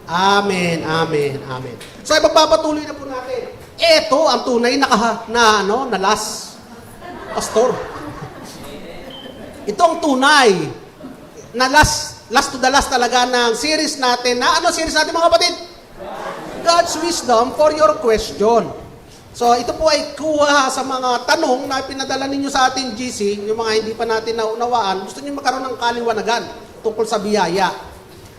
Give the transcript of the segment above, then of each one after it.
Amen, amen, amen. So, ipagpapatuloy na po natin. Ito ang tunay na last pastor. Ito ang tunay na last to the last talaga ng series natin. Ano series natin mga kapatid? God's wisdom for your question. So, ito po ay kuha sa mga tanong na pinadala ninyo sa ating GC, yung mga hindi pa natin naunawaan, gusto niyo magkaroon ng kaliwanagan tungkol sa biyaya.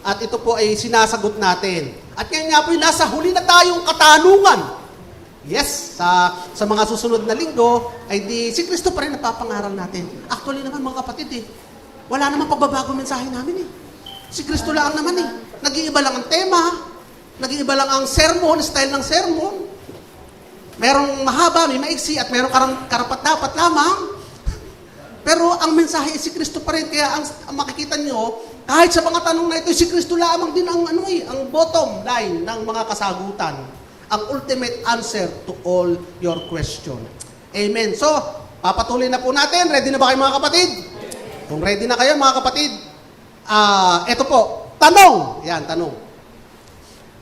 At ito po ay sinasagot natin. At ngayon nga po, nasa huli na tayong katanungan. Yes, sa mga susunod na linggo, ay si Kristo pa rin napapangaral natin. Actually naman mga kapatid wala naman pagbabago mensahe namin Si Kristo lang naman Nag-iiba lang ang tema, nag-iiba lang ang sermon, style ng sermon. Merong mahaba, may maiksi, at merong karapat-dapat lamang. Pero ang mensahe ay si Kristo pa rin. Kaya ang makikita nyo, kahit sa mga tanong na ito, si Kristo lamang din ang bottom line ng mga kasagutan. Ang ultimate answer to all your question. Amen. So, papatuloy na po natin. Ready na ba kayo mga kapatid? Kung ready na kayo mga kapatid, ito po, tanong. Yan, tanong.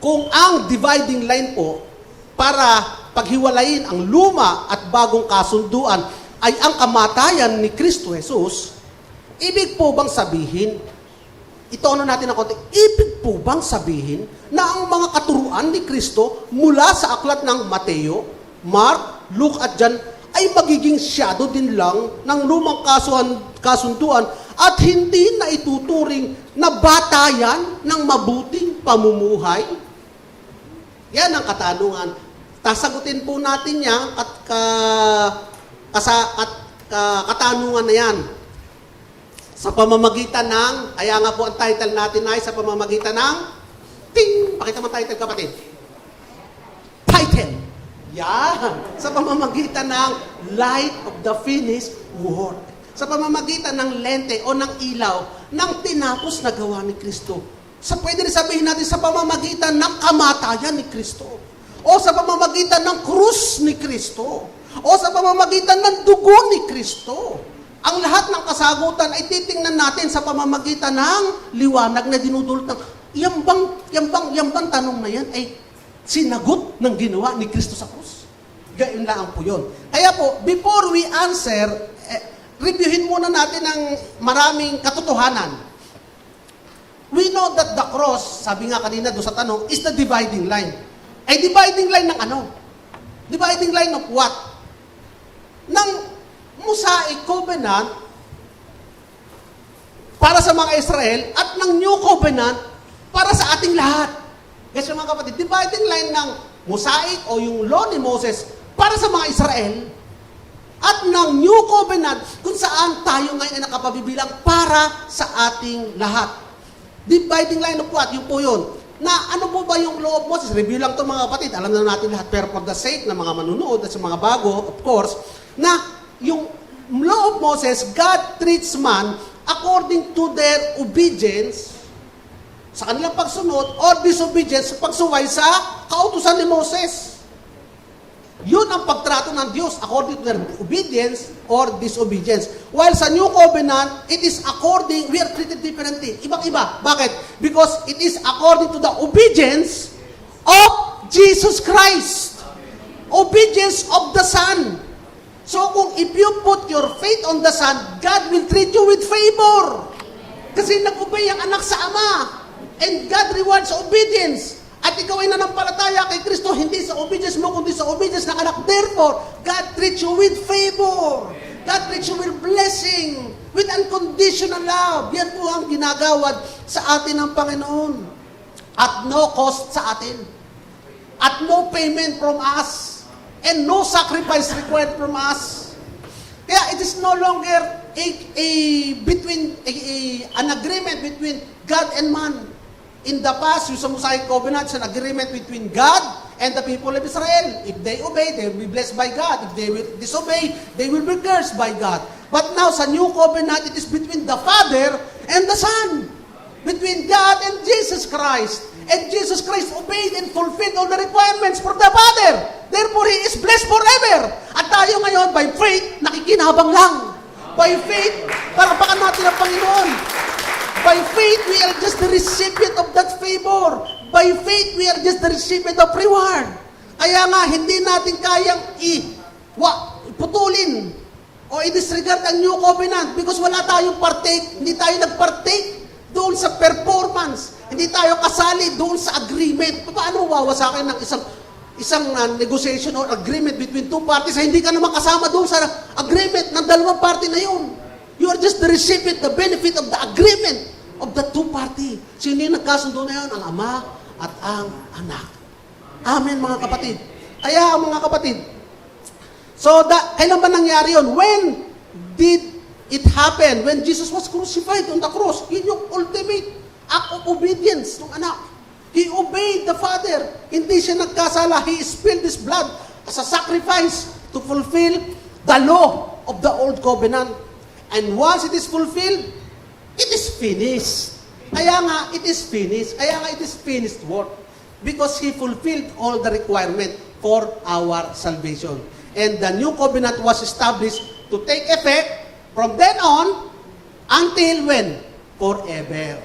Kung ang dividing line po para paghiwalayin ang luma at bagong kasunduan ay ang kamatayan ni Kristo Jesus, ibig po bang sabihin, natin ng konti, ibig po bang sabihin na ang mga katuruan ni Kristo mula sa aklat ng Mateo, Mark, Luke at John ay magiging shadow din lang ng lumang kasunduan at hindi na ituturing na batayan ng mabuting pamumuhay? Yan ang katanungan. Sasagutin po natin yan at katanungan na yan sa pamamagitan ng, kaya nga po ang title natin ay sa pamamagitan ng, ting! Pakita mo title kapatid. Title. Yan. Sa pamamagitan ng light of the finished work. Sa pamamagitan ng lente o ng ilaw ng tinapos na gawa ni Kristo. Pwede rin sabihin natin sa pamamagitan ng kamatayan ni Kristo. O sa pamamagitan ng krus ni Kristo. O sa pamamagitan ng dugo ni Kristo. Ang lahat ng kasagutan ay titingnan natin sa pamamagitan ng liwanag na dinudulot ng yang bang tanong na yan ay sinagot ng ginawa ni Kristo sa krus. Gayon lang po yun. Kaya po, before we answer, reviewin muna natin ang maraming katotohanan. We know that the cross, sabi nga kanina doon sa tanong, is the dividing line. Ay dividing line ng ano? Dividing line of what? Ng Mosaic Covenant para sa mga Israel at ng New Covenant para sa ating lahat. Kasi mga kapatid, dividing line ng Mosaic o yung law ni Moses para sa mga Israel at ng New Covenant kung saan tayo ngayon ay nakapabibilang para sa ating lahat. Dividing line of what? Yung po yun. Na ano po ba yung law of Moses? Review lang ito mga kapatid. Alam na natin lahat. Pero for the sake ng mga manunood at sa mga bago, of course, na yung law of Moses, God treats man according to their obedience sa kanilang pagsunod or disobedience sa pagsuway sa kautusan ni Moses. Yun ang pagtrato ng Diyos according to their obedience or disobedience. While sa New Covenant, it is according, we are treated differently. Ibang-iba. Bakit? Because it is according to the obedience of Jesus Christ. Obedience of the Son. So kung if you put your faith on the Son, God will treat you with favor. Kasi nag-obey ang anak sa Ama. And God rewards obedience. At ikaw ay nanampalataya kay Kristo, hindi sa obedience mo, kundi sa obedience ng anak. Therefore, God treats you with favor. God treats you with blessing, with unconditional love. Yan po ang ginagawad sa atin ng Panginoon. At no cost sa atin. At no payment from us. And no sacrifice required from us. Kaya it is no longer an agreement between God and man. In the past, yung sa Mosaic Covenant, it's an agreement between God and the people of Israel. If they obey, they will be blessed by God. If they will disobey, they will be cursed by God. But now, sa New Covenant, it is between the Father and the Son. Between God and Jesus Christ. And Jesus Christ obeyed and fulfilled all the requirements for the Father. Therefore, He is blessed forever. At tayo ngayon, by faith, nakikinabang lang. By faith, parapakan natin ang Panginoon. By faith, we are just the recipient of that favor. By faith, we are just the recipient of reward. Kaya nga, hindi natin kayang putulin o i-disregard ang new covenant because wala tayong partake, hindi tayo nag-partake doon sa performance. Hindi tayo kasali doon sa agreement. Paano wawasakin ng isang negotiation or agreement between two parties ay hindi ka naman kasama doon sa agreement ng dalawang party na yun. You are just the recipient, the benefit of the agreement of the two party. Sino yung nagkasundo na yun? Ang ama at ang anak. Amen, mga kapatid. Kaya, mga kapatid, kailan ba nangyari yun? When did it happen? When Jesus was crucified on the cross. Yun yung ultimate act of obedience ng anak. He obeyed the Father. Hindi siya nagkasala. He spilled His blood as a sacrifice to fulfill the law of the old covenant. And once it is fulfilled, it is finished. Kaya nga, it is finished. Kaya nga, it is finished work. Because He fulfilled all the requirement for our salvation. And the new covenant was established to take effect from then on until when? Forever.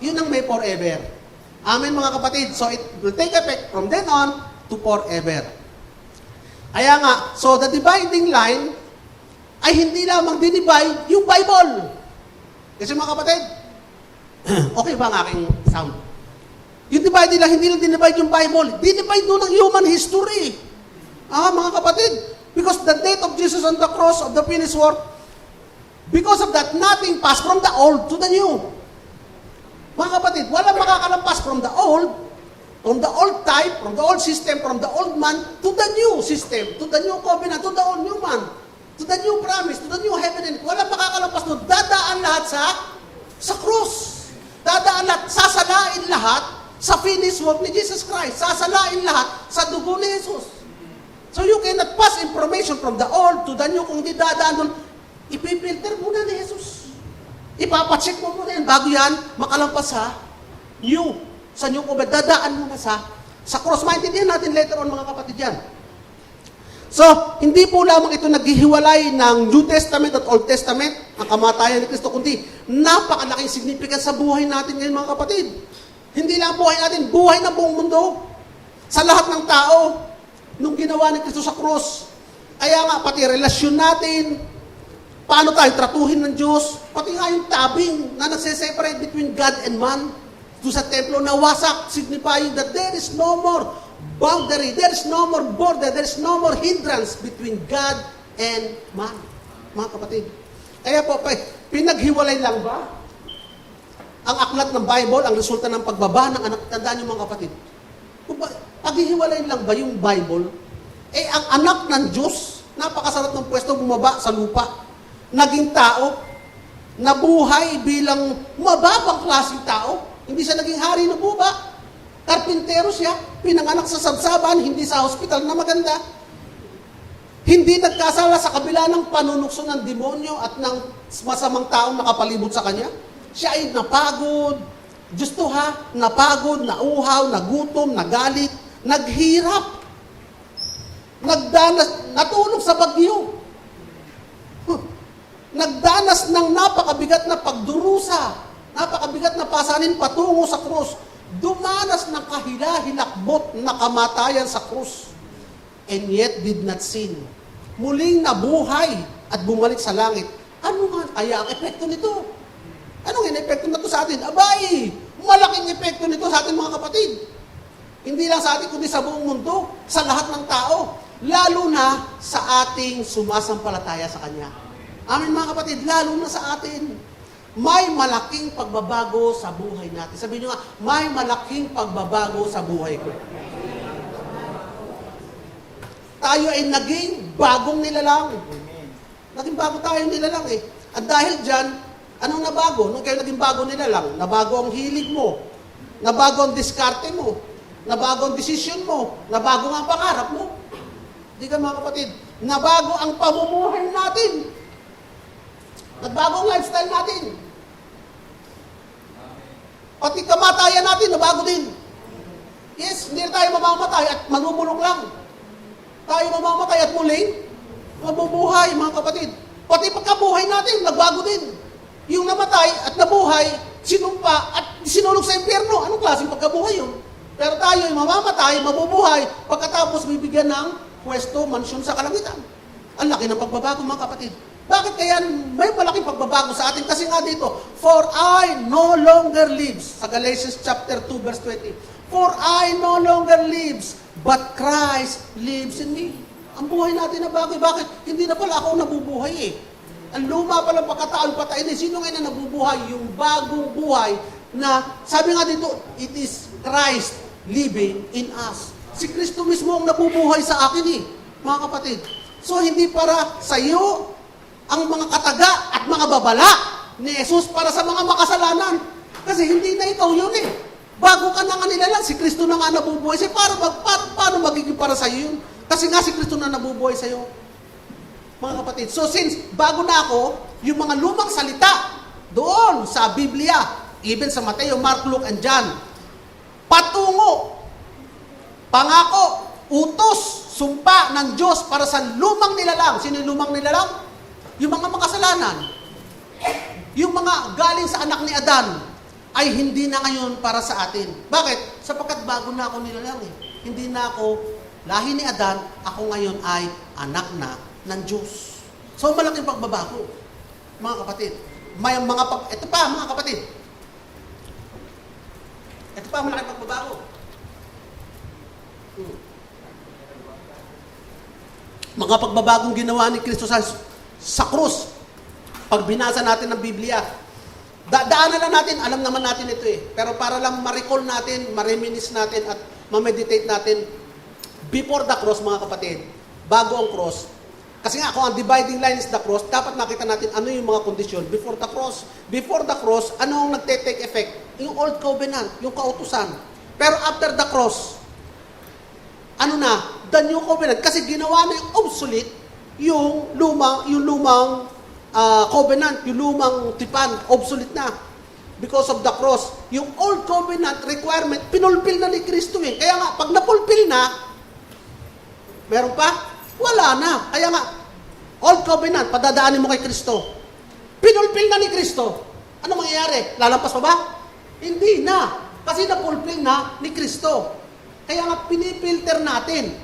Yun ang may forever. Amen, mga kapatid. So it will take effect from then on to forever. Kaya nga, so the dividing line ay hindi lamang dinivide yung Bible. Kasi mga kapatid, okay ba ang aking sound? Yung dividing line, hindi lang dinivide yung Bible. Dinivide doon ang human history. Mga kapatid, because the death of Jesus on the cross of the finished work, because of that, nothing passed from the old to the new. Mga kapatid, walang makakalampas from the old type, from the old system, from the old man, to the new system, to the new covenant, to the old new man, to the new promise, to the new heaven and earth. Walang makakalampas doon. Dadaan lahat sa cross. Dadaan lahat, sasalain lahat sa finished work ni Jesus Christ. Sasalain lahat sa dugo ni Jesus. So you cannot pass information from the old to the new. Kung di dadaan doon, ipipilter muna ni Jesus. Ipapacheck mo muna yan bago yan makalampas sa new covenant. Dadaan muna sa cross. Maintindihan natin later on, mga kapatid yan. So, hindi po lamang ito naghihiwalay ng New Testament at Old Testament, ang kamatayan ni Kristo, kundi napakalaking significance sa buhay natin ngayon, mga kapatid. Hindi lang buhay natin, buhay ng buong mundo. Sa lahat ng tao, nung ginawa ni Kristo sa cross. Kaya nga, pati relasyon natin, paano tayo tratuhin ng Diyos, pati nga yung tabing na nagse-separate between God and man, doon sa templo na wasak, signifying that there is no more boundary, there is no more border, there is no more hindrance between God and man. Mga kapatid. Kaya po, pinaghiwalay lang ba ang aklat ng Bible, ang resulta ng pagbaba ng anak? Tandaan niyo, mga kapatid. Paghihiwalay lang ba yung Bible? Ang anak ng Diyos, napakasarap ng pwesto, bumaba sa lupa. Naging tao, nabuhay bilang mababang klaseng tao. Hindi siya naging hari ng buba. Karpintero siya, pinanganak sa sabsaban, hindi sa hospital na maganda. Hindi nagkasala sa kabila ng panunukso ng demonyo at ng masamang taong nakapalibot sa kanya. Siya ay napagod, napagod, nauhaw, nagutom, nagalit, naghirap, natulog sa bagyo. Nagdanas ng napakabigat na pagdurusa, napakabigat na pasanin patungo sa krus. Dumanas ng kahila-hilakbot na kamatayan sa krus. And yet did not sin. Muling nabuhay at bumalik sa langit. Ano nga kaya ang epekto nito? Anong epekto na ito sa atin? Abay! Malaking epekto nito sa atin, mga kapatid. Hindi lang sa atin, kundi sa buong mundo, sa lahat ng tao. Lalo na sa ating sumasampalataya sa Kanya. Amin, mga kapatid, lalo na sa atin. May malaking pagbabago sa buhay natin. Sabihin nyo nga, may malaking pagbabago sa buhay ko. Tayo ay naging bagong nilalang. Naging bago tayo nilalang eh. At dahil dyan, anong nabago? Nung kayo naging bago nilalang, nabago ang hilig mo, nabago ang diskarte mo, nabago ang desisyon mo, nabago ang pangarap mo. Di ka, mga kapatid, nabago ang pamumuhay natin. Nagbago ang lifestyle natin. Pati kamatayan natin, nabago din. Yes, hindi tayo mamamatay at manubulok lang. Tayo mamamatay at muling mabubuhay, mga kapatid. Pati pagkabuhay natin, nagbago din. Yung namatay at nabuhay, sinumpa at sinulog sa impyerno. Anong klaseng pagkabuhay yun? Pero tayo ay mamamatay, mabubuhay, pagkatapos bibigyan ng pwesto, mansyon sa kalangitan. Ang laki ng pagbabago, mga kapatid. Bakit kaya may malaking pagbabago sa atin? Kasi nga dito, for I no longer lives, sa Galatians chapter 2, verse 20, for I no longer lives, but Christ lives in me. Ang buhay natin na bagay. Bakit? Hindi na pala ako nabubuhay eh. Ang luma palang pagkataon patay na. Sino ngayon na nabubuhay? Yung bagong buhay na, sabi nga dito, it is Christ living in us. Si Kristo mismo ang nabubuhay sa akin eh, mga kapatid. So, hindi para sa iyo ang mga kataga at mga babala ni Jesus para sa mga makasalanan. Kasi hindi na ikaw yun eh. Bago ka na nga nilalang, si Kristo na nga nabubuhay sa'yo. Paano magiging para sa iyo yun? Kasi nga si Kristo na nabubuhay sa iyo. Mga kapatid. So since bago na ako, yung mga lumang salita doon sa Biblia, even sa Mateo, Mark, Luke, and John, patungo, pangako, utos, sumpa ng Diyos para sa lumang nilalang. Sino yung lumang nilalang? Yung mga makasalanan. Yung mga galing sa anak ni Adan ay hindi na ngayon para sa atin. Bakit? Sapagkat bago na ako nilalang eh. Hindi na ako lahi ni Adan, ako ngayon ay anak na ng Diyos. So, malaking pagbabago, mga kapatid. Ito pa, mga kapatid. Ito pa, malaking pagbabago. Mga pagbabagong ginawa ni Kristo sa krus. Pag binasa natin ng Biblia, daanan lang natin, alam naman natin ito eh. Pero para lang ma-recall natin, ma-reminisce natin, at ma-meditate natin, before the cross, mga kapatid, bago ang cross, kasi nga kung ang dividing line is the cross, dapat makita natin ano yung mga kondisyon before the cross. Before the cross, ano ang nagte-take effect? Yung old covenant, yung kautusan. Pero after the cross, ano na? The new covenant. Kasi ginawa na yung obsolete, yung lumang covenant, yung lumang tipan, obsolete na. Because of the cross. Yung old covenant requirement, pinulpil na ni Kristo eh. Kaya nga, pag napulpil na, meron pa? Wala na. Kaya nga, old covenant, padadaanin mo kay Kristo. Pinulpil na ni Kristo. Ano mangyayari? Lalampas pa ba? Hindi na. Kasi napulpil na ni Kristo. Kaya nga, pinipilter natin.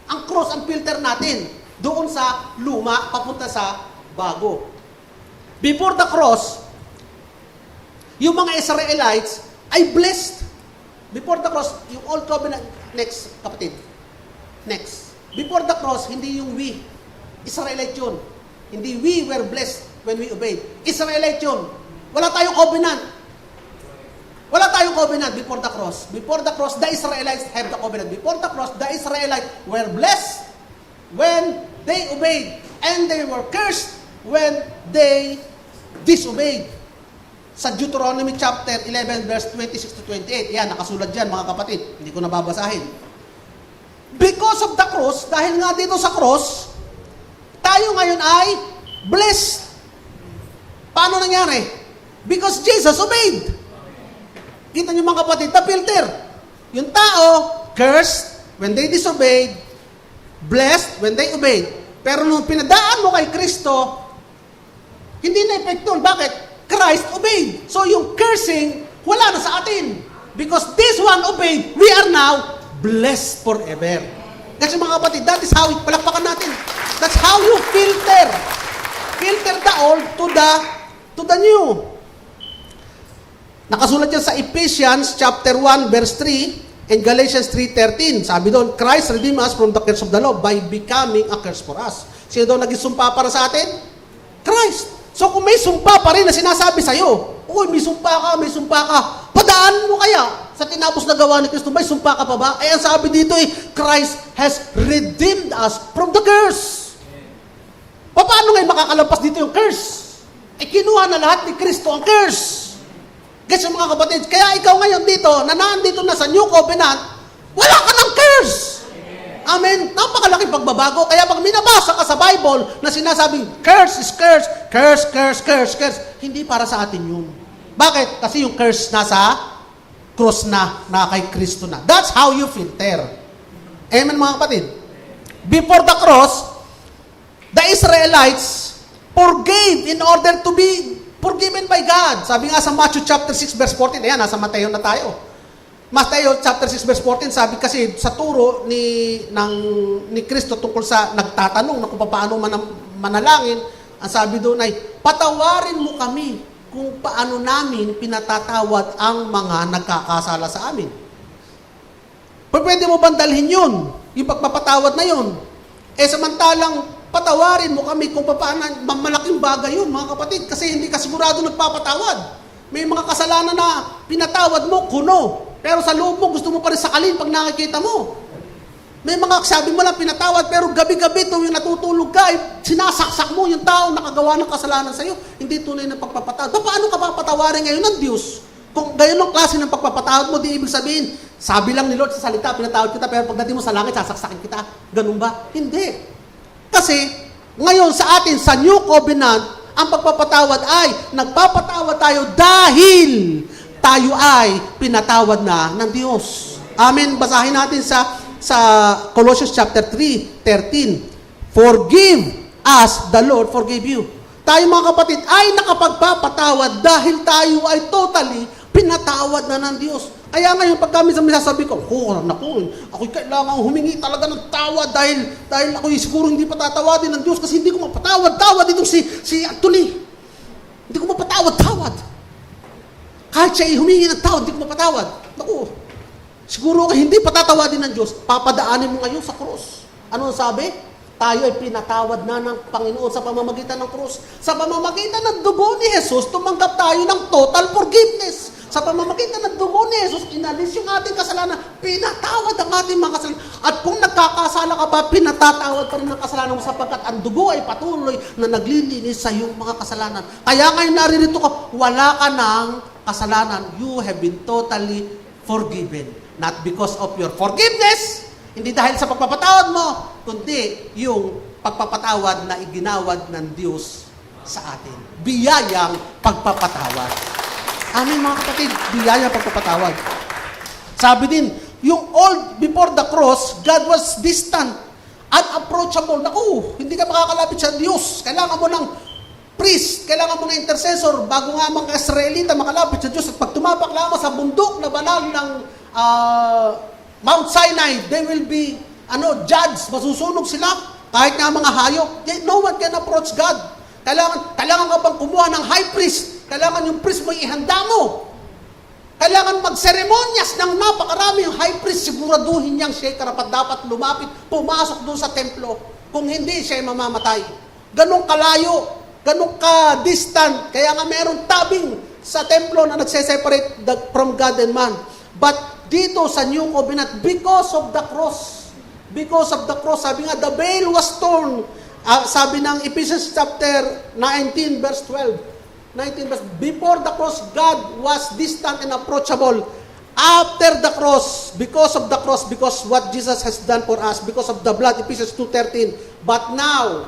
Ang cross, ang filter natin. Doon sa luma, papunta sa bago. Before the cross, yung mga Israelites ay blessed. Before the cross, yung old covenant, next, kapatid. Next. Before the cross, hindi yung we. Israelite yun. Hindi we were blessed when we obeyed. Israelite yun. Wala tayong covenant. Wala tayong covenant before the cross. Before the cross, the Israelites have the covenant. Before the cross, the Israelites were blessed when they obeyed. And they were cursed when they disobeyed. Sa Deuteronomy chapter 11, verse 26 to 28. Yan, nakasulat dyan, mga kapatid. Hindi ko nababasahin. Because of the cross, dahil nga dito sa cross, tayo ngayon ay blessed. Paano nangyari? Because Jesus obeyed. Kita niyo mga kapatid, the filter. Yung tao, cursed when they disobeyed, blessed when they obeyed. Pero nung pinadaan mo kay Kristo, hindi na epekton. Bakit? Christ obeyed. So yung cursing, wala na sa atin. Because this one obeyed, we are now blessed forever. Kasi mga kapatid, that is how, palakpakan natin. That's how you filter. Filter the old to the new. Nakasulat yan sa Ephesians chapter 1 verse 3 and Galatians 3:13. Sabi doon, Christ redeemed us from the curse of the law by becoming a curse for us. Sino daw naging sumpa para sa atin? Christ. So kung may sumpa pa rin na sinasabi sa'yo, uy, may sumpa ka, padaan mo kaya sa tinapos na gawa ni Kristo, may sumpa ka pa ba? Ay, ang sabi dito Christ has redeemed us from the curse. Paano ngayon makakalampas dito yung curse? Kinuha na lahat ni Kristo ang curse. Guys, mga kapatid, kaya ikaw ngayon dito, na nandito na sa New Covenant, wala ka ng curse. Amen. Napakalaking pagbabago. Kaya pag minabasa ka sa Bible na sinasabing, curse is curse, curse, hindi para sa atin yun. Bakit? Kasi yung curse nasa cross na kay Kristo na. That's how you filter. Amen, mga kapatid. Before the cross, the Israelites forgave in order to be Forgiven by God. Sabi nga sa Matthew chapter 6 verse 14, ayan, nasa Mateo na tayo. Mateo chapter 6 verse 14, sabi kasi sa turo ni Kristo tungkol sa nagtatanong na kung paano manalangin, ang sabi doon ay, patawarin mo kami kung paano namin pinatatawad ang mga nagkakasala sa amin. Pwede mo bang dalhin yun? Yung pagpapatawad na yun. Samantalang patawarin mo kami kung paano, malaking bagay yun, mga kapatid, kasi hindi ka sigurado nagpapatawad. May mga kasalanan na pinatawad mo, kuno. Pero sa loob mo, gusto mo pa rin sakalin pag nakikita mo. May mga sabi mo lang pinatawad, pero gabi-gabi tuwing natutulog ka, sinasaksak mo yung tao nakagawa ng kasalanan sa iyo. Hindi tunay na pagpapatawad. Paano ka papatawarin ngayon ng Diyos? Kung gayon ang klase ng pagpapatawad mo, di ibig sabihin, sabi lang ni Lord sa salita, pinatawad kita, pero pagdating mo sa langit, sasaksakin kita. Ganun ba? Hindi. Kasi, ngayon sa atin, sa New Covenant, ang pagpapatawad ay, nagpapatawad tayo dahil tayo ay pinatawad na ng Diyos. Amen. Basahin natin sa Colossians chapter 3:13. Forgive as the Lord forgave you. Tayo mga kapatid ay nakapagpapatawad dahil tayo ay totally pinatawad na ng Diyos. Kaya ngayon, pag kami sabi ko, ako'y kailangan humingi talaga ng tawad dahil ako'y siguro hindi patatawadin ng Diyos kasi hindi ko mapatawad itong si Anthony. Hindi ko mapatawad. Kahit siya humingi ng tawad, hindi ko mapatawad. Naku, siguro hindi patatawadin ng Diyos, papadaanin mo ngayon sa krus. Ano ang sabi? Tayo ay pinatawad na ng Panginoon sa pamamagitan ng krus. Sa pamamagitan ng dugo ni Jesus, tumanggap tayo ng total forgiveness. Sa pamamagitan ng dugo ni Jesus, inalis yung ating kasalanan, pinatawad ang ating mga kasalanan. At kung nagkakasala ka pa, pinatatawad pa rin ang kasalanan mo sapagkat ang dugo ay patuloy na naglilinis sa iyong mga kasalanan. Kaya ngayon naririto ka, wala ka ng kasalanan. You have been totally forgiven. Not because of your forgiveness, hindi dahil sa pagpapatawad mo, kundi yung pagpapatawad na iginawad ng Diyos sa atin. Biyayang pagpapatawad. Amen mga kapatid, biyayang pagpapatawad. Sabi din, yung old before the cross, God was distant, unapproachable. Naku, hindi ka makakalapit sa Diyos. Kailangan mo ng priest, kailangan mo ng intercessor, bago nga mga Israelita makalapit sa Diyos. At pag tumapak lamang sa bundok na banal ng Mount Sinai, they will be judged, masusunog sila. Kahit nga mga hayop, no one can approach God. Kailangan ka bang kumuha ng high priest? Kailangan yung priest mo ihanda mo. Kailangan magseremonyas ng napakaraming high priest. Siguraduhin niyang siya karapat dapat lumapit, pumasok doon sa templo. Kung hindi, siya mamamatay. Ganong kalayo, ganong ka-distant. Kaya nga meron tabing sa templo na nagse-separate from God and man. But dito sa New Covenant, because of the cross, sabi nga, the veil was torn. Sabi ng Ephesians chapter 19, verse 12. Before the cross, God was distant and approachable. After the cross, because what Jesus has done for us, because of the blood, Ephesians 2:13. But now,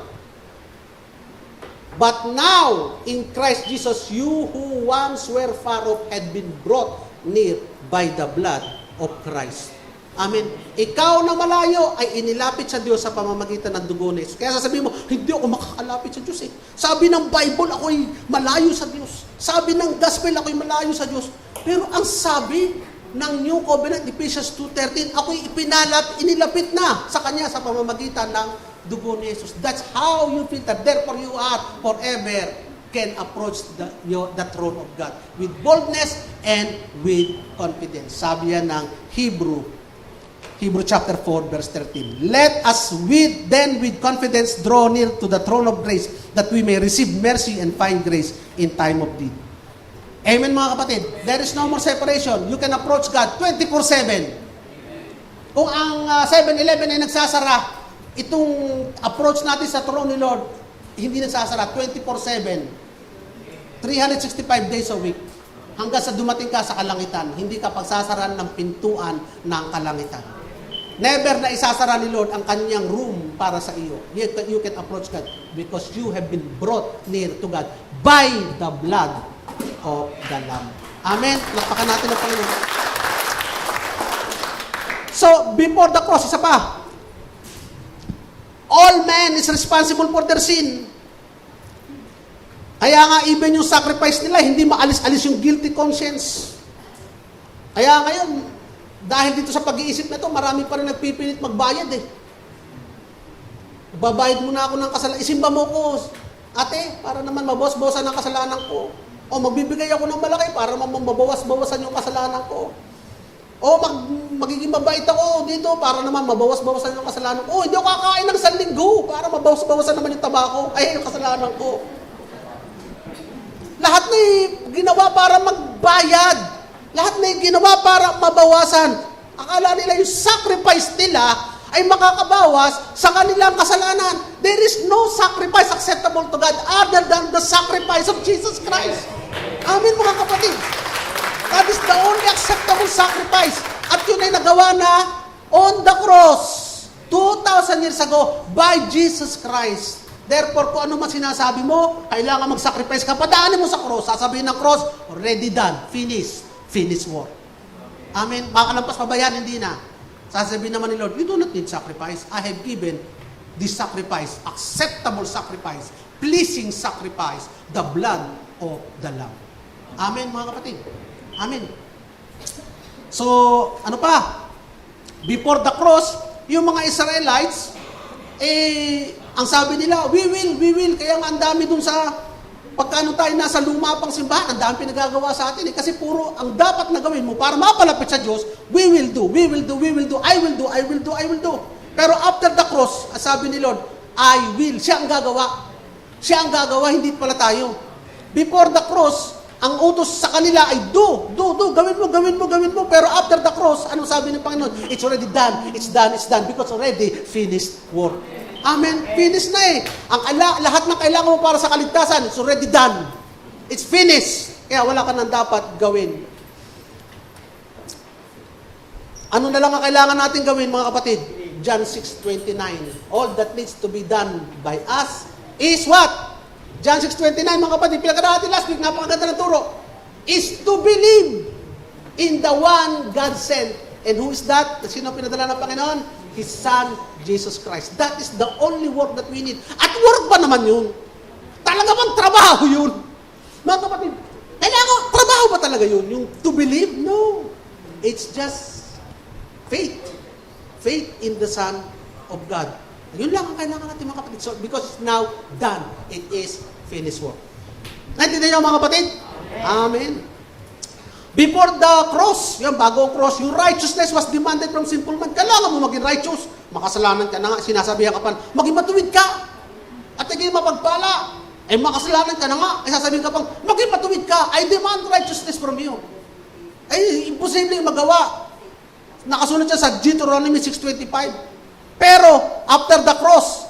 in Christ Jesus, you who once were far off had been brought near by the blood of Christ. Amen. Ikaw na malayo ay inilapit sa Diyos sa pamamagitan ng dugo ni Jesus. Kaya sasabihin mo, hindi ako makakalapit sa Diyos eh. Sabi ng Bible, ako'y malayo sa Diyos. Sabi ng Gospel, ako'y malayo sa Diyos. Pero ang sabi ng New Covenant, Ephesians 2:13, ako'y inilapit na sa Kanya sa pamamagitan ng dugo ni Jesus. That's how you filter. Therefore you are forever can approach the throne of God with boldness and with confidence. Sabi yan ng Hebrew chapter 4, verse 13. Let us with confidence draw near to the throne of grace that we may receive mercy and find grace in time of need. Amen mga kapatid. There is no more separation. You can approach God 24/7. Kung ang 7-Eleven ay nagsasara, itong approach natin sa throne ni Lord, hindi nagsasara 24/7. 365 days a week. Hanggang sa dumating ka sa kalangitan, hindi ka pagsasaran ng pintuan ng kalangitan. Never na isasara ni Lord ang kanyang room para sa iyo. You can approach God because you have been brought near to God by the blood of the Lamb. Amen? Lakpakan natin ang Panginoon. So, before the cross, isa pa. All man is responsible for their sin. Kaya nga even yung sacrifice nila, hindi maalis-alis yung guilty conscience. Kaya ngayon, dahil dito sa pag-iisip na ito, marami pa rin nagpipilit magbayad eh. Babayad muna ako ng kasalanan. Isimba mo ko, ate, para naman mabawas-bawasan ng kasalanan ko. O magbibigay ako ng malaki para mabawas-bawasan yung kasalanan ko. O magiging mabait ako dito para naman mabawas-bawasan yung kasalanan ko. O hindi ako kakain ng 1 linggo para mabawas-bawasan naman yung tabako. Ay, yung kasalanan ko. Lahat na ginawa para magbayad. Lahat na ginawa para mabawasan. Akala nila yung sacrifice nila ay makakabawas sa kanilang kasalanan. There is no sacrifice acceptable to God other than the sacrifice of Jesus Christ. Amen, mga kapatid. That is the only acceptable sacrifice. At yun ay nagawa na on the cross 2,000 years ago by Jesus Christ. Therefore, kung ano man sinasabi mo, kailangan mag-sacrifice ka. Padaanin mo sa cross. Sasabihin ng cross, already done. Finished work. Amen. Makalampas pa ba yan? Hindi na. Sasabihin naman ni Lord, you do not need sacrifice. I have given this sacrifice, acceptable sacrifice, pleasing sacrifice, the blood of the Lamb. Amen, mga kapatid. Amen. So, ano pa? Before the cross, yung mga Israelites, ang sabi nila, we will. Kaya nga ang dami dun sa, pagkano tayo nasa luma pang simbahan, ang dami pinagagawa sa atin. Kasi puro, ang dapat na gawin mo para mapalapit sa Diyos, we will do, I will do. Pero after the cross, sabi ni Lord, I will. Siya ang gagawa, hindi pala tayo. Before the cross, ang utos sa kanila ay do, gawin mo. Pero after the cross, ano sabi ng Panginoon? It's already done, it's done, because already finished work. Amen. Finished na eh. Lahat ng kailangan mo para sa kaligtasan, it's already done. It's finished. Kaya wala ka nang dapat gawin. Ano na lang ang kailangan natin gawin, mga kapatid? John 6:29. All that needs to be done by us is what? John 6:29, mga kapatid, pinagkada natin last week, napakaganda ng turo, is to believe in the one God sent. And who is that? Sino pinadala ng Panginoon? His Son, Jesus Christ. That is the only work that we need. At work ba naman yun? Talaga bang trabaho yun? Mga kapatid, kailangan, trabaho ba talaga yun? Yung to believe? No. It's just faith. Faith in the Son of God. Yun lang ang kailangan natin, mga kapatid. So, because it's now done, it is finished work. Naintindihan niyo, mga kapatid? Amen. Before the cross, yung bago ang cross, yung righteousness was demanded from sinful man. Kailangan mo maging righteous. Makasalanan ka na nga, sinasabihan ka pa, maging matuwid ka. At hindi mapagpala. Makasalanan ka na nga, sasabihin ka pang, maging matuwid ka. I demand righteousness from you. Imposible yung magawa. Nakasunod siya sa Deuteronomy 6:25. Pero, after the cross,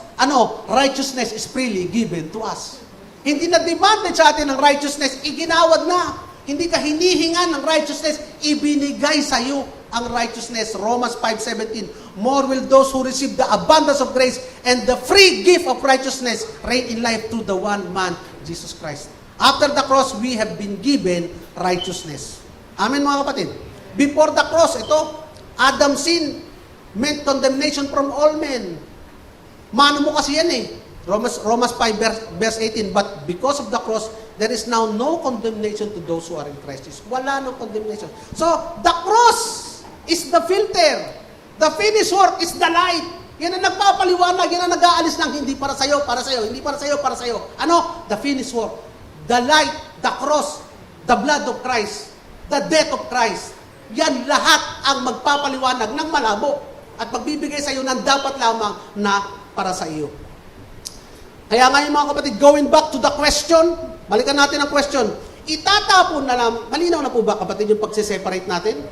righteousness is freely given to us. Hindi na demanded sa atin ng righteousness, iginawad na. Hindi ka hinihingan ng righteousness, ibinigay sa iyo ang righteousness. Romans 5:17. More will those who receive the abundance of grace and the free gift of righteousness reign in life through the one man, Jesus Christ. After the cross, we have been given righteousness. Amen, mga kapatid. Before the cross, ito, Adam's sin meant condemnation from all men. Mano mo kasi yan eh. Romans 5 verse 18, but because of the cross, there is now no condemnation to those who are in Christ Jesus. Wala nang condemnation. So, the cross is the filter. The finished work is the light. Yan ang nagpapaliwanag, yan ang nag-aalis ng hindi para sa'yo, hindi para sa'yo. Ano? The finished work. The light, the cross, the blood of Christ, the death of Christ. Yan lahat ang magpapaliwanag ng malabo at magbibigay sa iyo ng dapat lamang na para sa iyo. Kaya ngayon, mga kapatid, going back to the question, balikan natin ang question. Itatapon na lang, malinaw na po ba, kapatid, yung pagsiseparate natin?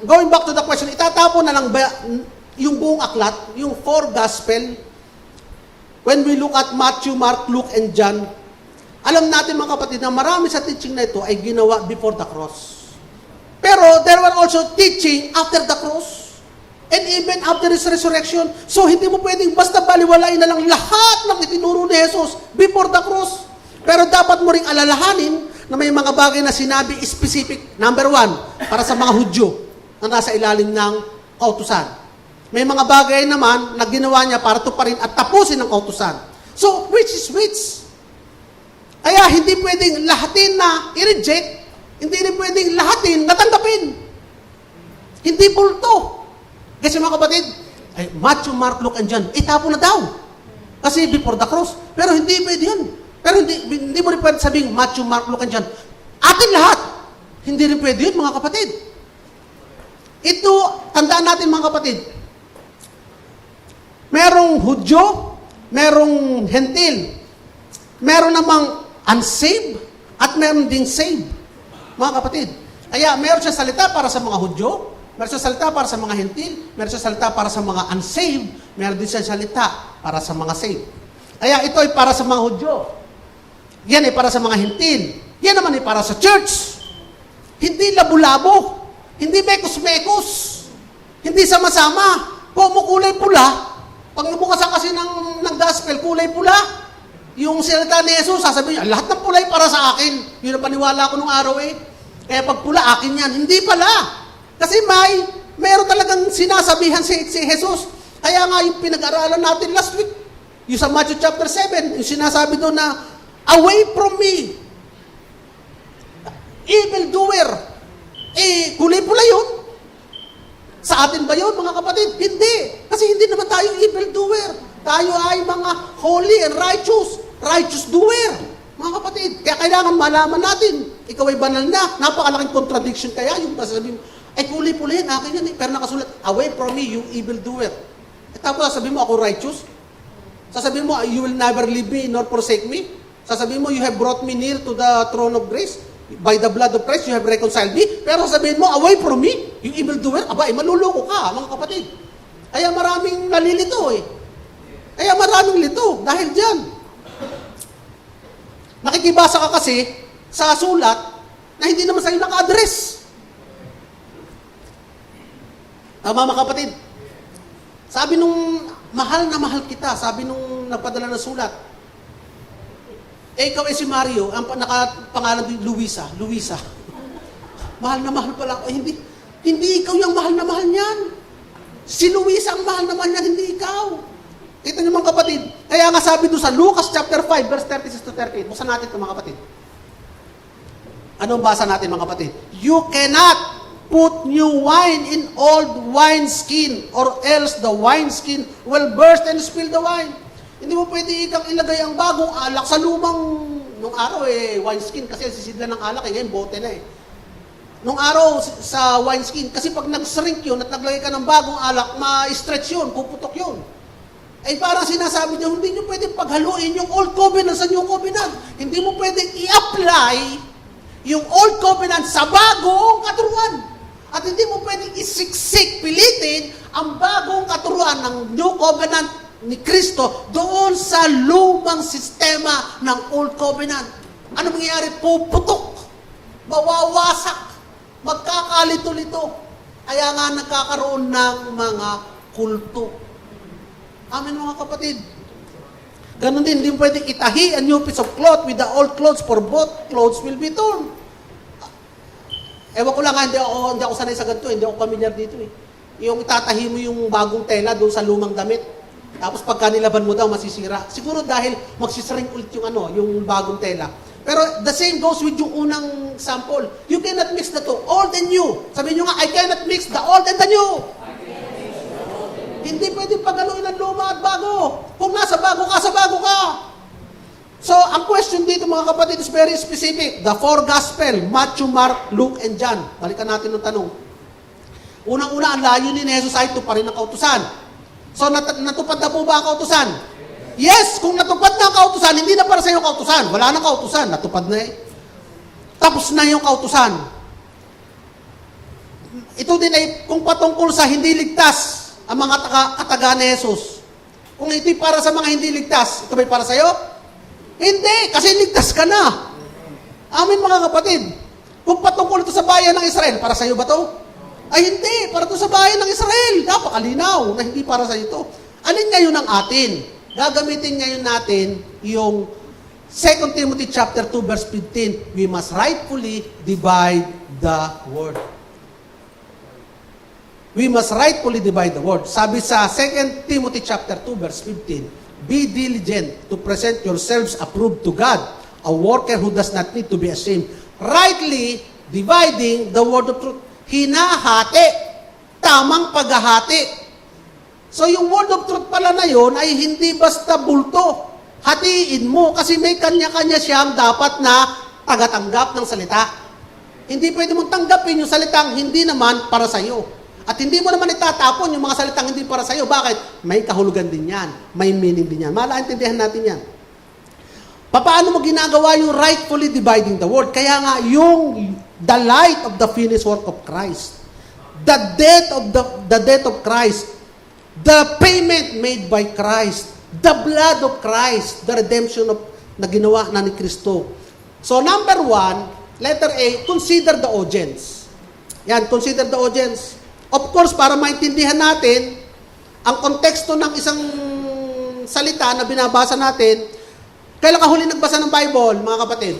Going back to the question, itatapon na lang ba yung buong aklat, yung 4 gospel? When we look at Matthew, Mark, Luke, and John, alam natin, mga kapatid, na marami sa teaching na ito ay ginawa before the cross. Pero there were also teaching after the cross. And even after His resurrection. So, hindi mo pwedeng basta baliwalain na lang lahat ng itinuro ni Jesus before the cross. Pero dapat mo ring alalahanin na may mga bagay na sinabi specific. Number 1, para sa mga Hudyo na nasa ilalim ng kautusan. May mga bagay naman na ginawa niya para tuparin at tapusin ang kautusan. So, which is which? Kaya hindi pwedeng lahatin na i-reject, hindi rin pwedeng lahatin na tanggapin. Hindi bulto. Kasi mga kapatid, ay, Matthew, Mark, Luke, and John, itapo na daw. Kasi before the cross. Pero hindi pwede yun. Pero hindi mo rin pwede sabing Matthew, Mark, Luke, and John. Atin lahat. Hindi rin pwede yun, mga kapatid. Ito, tandaan natin mga kapatid, merong Hudyo, merong Hentil, meron namang unsaved, at meron ding saved, mga kapatid. Kaya meron siya salita para sa mga Hudyo, meron siya salita para sa mga Hentil, meron siya salita para sa mga unsaved, meron din siya salita para sa mga saved. Kaya ito ay para sa mga Hudyo. Yan ay para sa mga Hentil. Yan naman ay para sa church. Hindi labo-labo. Hindi mekos-mekos. Hindi sama-sama. Kumukulay pula. Pag nabukasan kasi ng gospel, kulay pula. Yung salita ni Jesus, sasabihin niya, lahat ng pulay para sa akin. Yun ang paniwala ko nung araw eh. Kaya pag pula, akin yan. Hindi pala. Kasi mayroon talagang sinasabihan si Jesus. Kaya nga yung pinag-aralan natin last week, yung sa Matthew chapter 7, yung sinasabi doon na, away from me, evildoer. Kulay pula yun. Sa atin ba yun, mga kapatid? Hindi. Kasi hindi naman tayo evildoer. Tayo ay mga holy and righteous doer. Mga kapatid. Kaya kailangan malaman natin. Ikaw ay banal na. Napakalaking contradiction kaya. Yung sasabihin mo, ay kulay pula yan, akin yan eh. Pero nakasulat, away from me, you evildoer. Tapos sasabihin mo, ako righteous. Sasabihin mo, you will never leave me nor forsake me. Sasabihin mo, you have brought me near to the throne of grace. By the blood of Christ, you have reconciled me. Pero sabihin mo, away from me, you evildoer, aba, maluloko ka, mga kapatid. Kaya maraming nalilito eh. Kaya maraming lito, dahil dyan. Nakikibasa ka kasi sa sulat na hindi naman sa'yo naka-address. Tama, mga kapatid. Sabi nung, mahal na mahal kita, sabi nung nagpadala ng sulat, ikaw si Mario, ang nakapangalan din, Luisa. Mahal na mahal pala ako. Hindi ikaw yung mahal na mahal niyan. Si Luisa ang mahal na mahal niyan, hindi ikaw. Kita niyo mga kapatid. Kaya nga sabi doon sa Lucas chapter 5, verse 36 to 38. Buksan natin ito mga kapatid. Anong basa natin mga kapatid? You cannot put new wine in old wineskin, or else the wineskin will burst and spill the wine. Hindi mo pwede ikang ilagay ang bagong alak sa lumang, nung araw wineskin, kasi sisidla ng alak, ngayon bote na eh. Nung araw sa wineskin, kasi pag nag-shrink yun at naglagay ka ng bagong alak, ma-stretch yun, puputok yun. Ay parang sinasabi niya, hindi nyo pwede paghaluin yung old covenant sa new covenant. Hindi mo pwede i-apply yung old covenant sa bagong katuruan. At hindi mo pwede isiksik, pilitin ang bagong katuruan ng new covenant ni Kristo doon sa lumang sistema ng Old Covenant. Ano mangyayari? Puputok, mawawasak, magkakalito-lito. Kaya nga nagkakaroon ng mga kulto. Amen mga kapatid. Ganon din, hindi pwedeng itahi a new piece of cloth with the old clothes, for both clothes will be torn. Ewan ko lang, hindi ako sanay sa ganito, hindi ako familiar dito eh. Yung itatahi mo yung bagong tela doon sa lumang damit. Tapos pagka nilaban mo daw, masisira. Siguro dahil magsisring ulit yung bagong tela. Pero the same goes with yung unang sample. You cannot mix the two, old and new. Sabihin nyo nga, I cannot mix the old and the new. Hindi pwede pagaluin ang luma at bago. Kung nasa bago ka, sa bago ka. So, ang question dito mga kapatid is very specific. The four gospel, Matthew, Mark, Luke, and John. Balikan natin ng tanong. Unang-una, ang layunin ni Jesus ay tuparin ang kautusan. So, natupad na po ba ang kautusan? Yes, kung natupad na ang kautusan, hindi na para sa iyo ang kautusan. Wala na kautusan, natupad na eh. Tapos na yung kautusan. Ito din ay kung patungkol sa hindi ligtas ang mga kataga ni Jesus. Kung ito'y para sa mga hindi ligtas, ito ba'y para sa iyo? Hindi, kasi ligtas ka na. Amin mga kapatid. Kung patungkol ito sa bayan ng Israel, para sa iyo ba ito? Ay hindi, para ito sa bayan ng Israel. Napakalinaw na hindi para sa ito. Alin ngayon ang atin? Gagamitin ngayon natin yung 2 Timothy chapter 2 verse 15. We must rightfully divide the word. We must rightfully divide the word. Sabi sa 2 Timothy chapter 2 verse 15, Be diligent to present yourselves approved to God, a worker who does not need to be ashamed, rightly dividing the word of truth. Hinahati. Tamang paghahati. So yung word of truth pala na yun ay hindi basta bulto. Hatiin mo kasi may kanya-kanya siyang dapat na tagatanggap ng salita. Hindi pwede mong tanggapin yung salitang hindi naman para sa iyo. At hindi mo naman itatapon yung mga salitang hindi para sa iyo. Bakit? May kahulugan din yan. May meaning din yan. Malaintindihan natin yan. Paano mo ginagawa yung rightfully dividing the word? Kaya nga, yung the light of the finished work of Christ, the death of Christ, the payment made by Christ, the blood of Christ, the redemption of na ginawa na ni Kristo. So number 1, letter A, consider the audience. Yan, consider the audience. Of course, para maintindihan natin ang konteksto ng isang salita na binabasa natin, kailan ka huli nagbasa ng Bible, mga kapatid?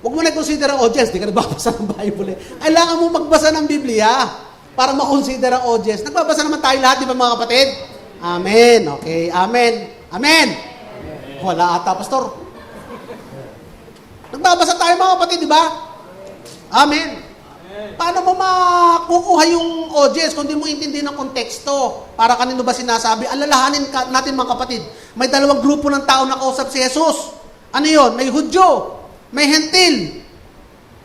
Huwag mo na consider ang audience, di ka nagbabasa ng Bible. Kailangan mo magbasa ng Biblia para makonsider ang audience. Nagbabasa naman tayo lahat, di ba mga kapatid? Amen. Okay, amen. Amen. Wala ata, pastor. Nagbabasa tayo mga kapatid, di ba? Amen. Paano mo makukuha yung audience kung di mo intindihin ang konteksto? Para kanino ba sinasabi? Alalahanin natin mga kapatid. May dalawang grupo ng tao na kausap si Jesus. Ano yon? May Hudyo, may Hentil.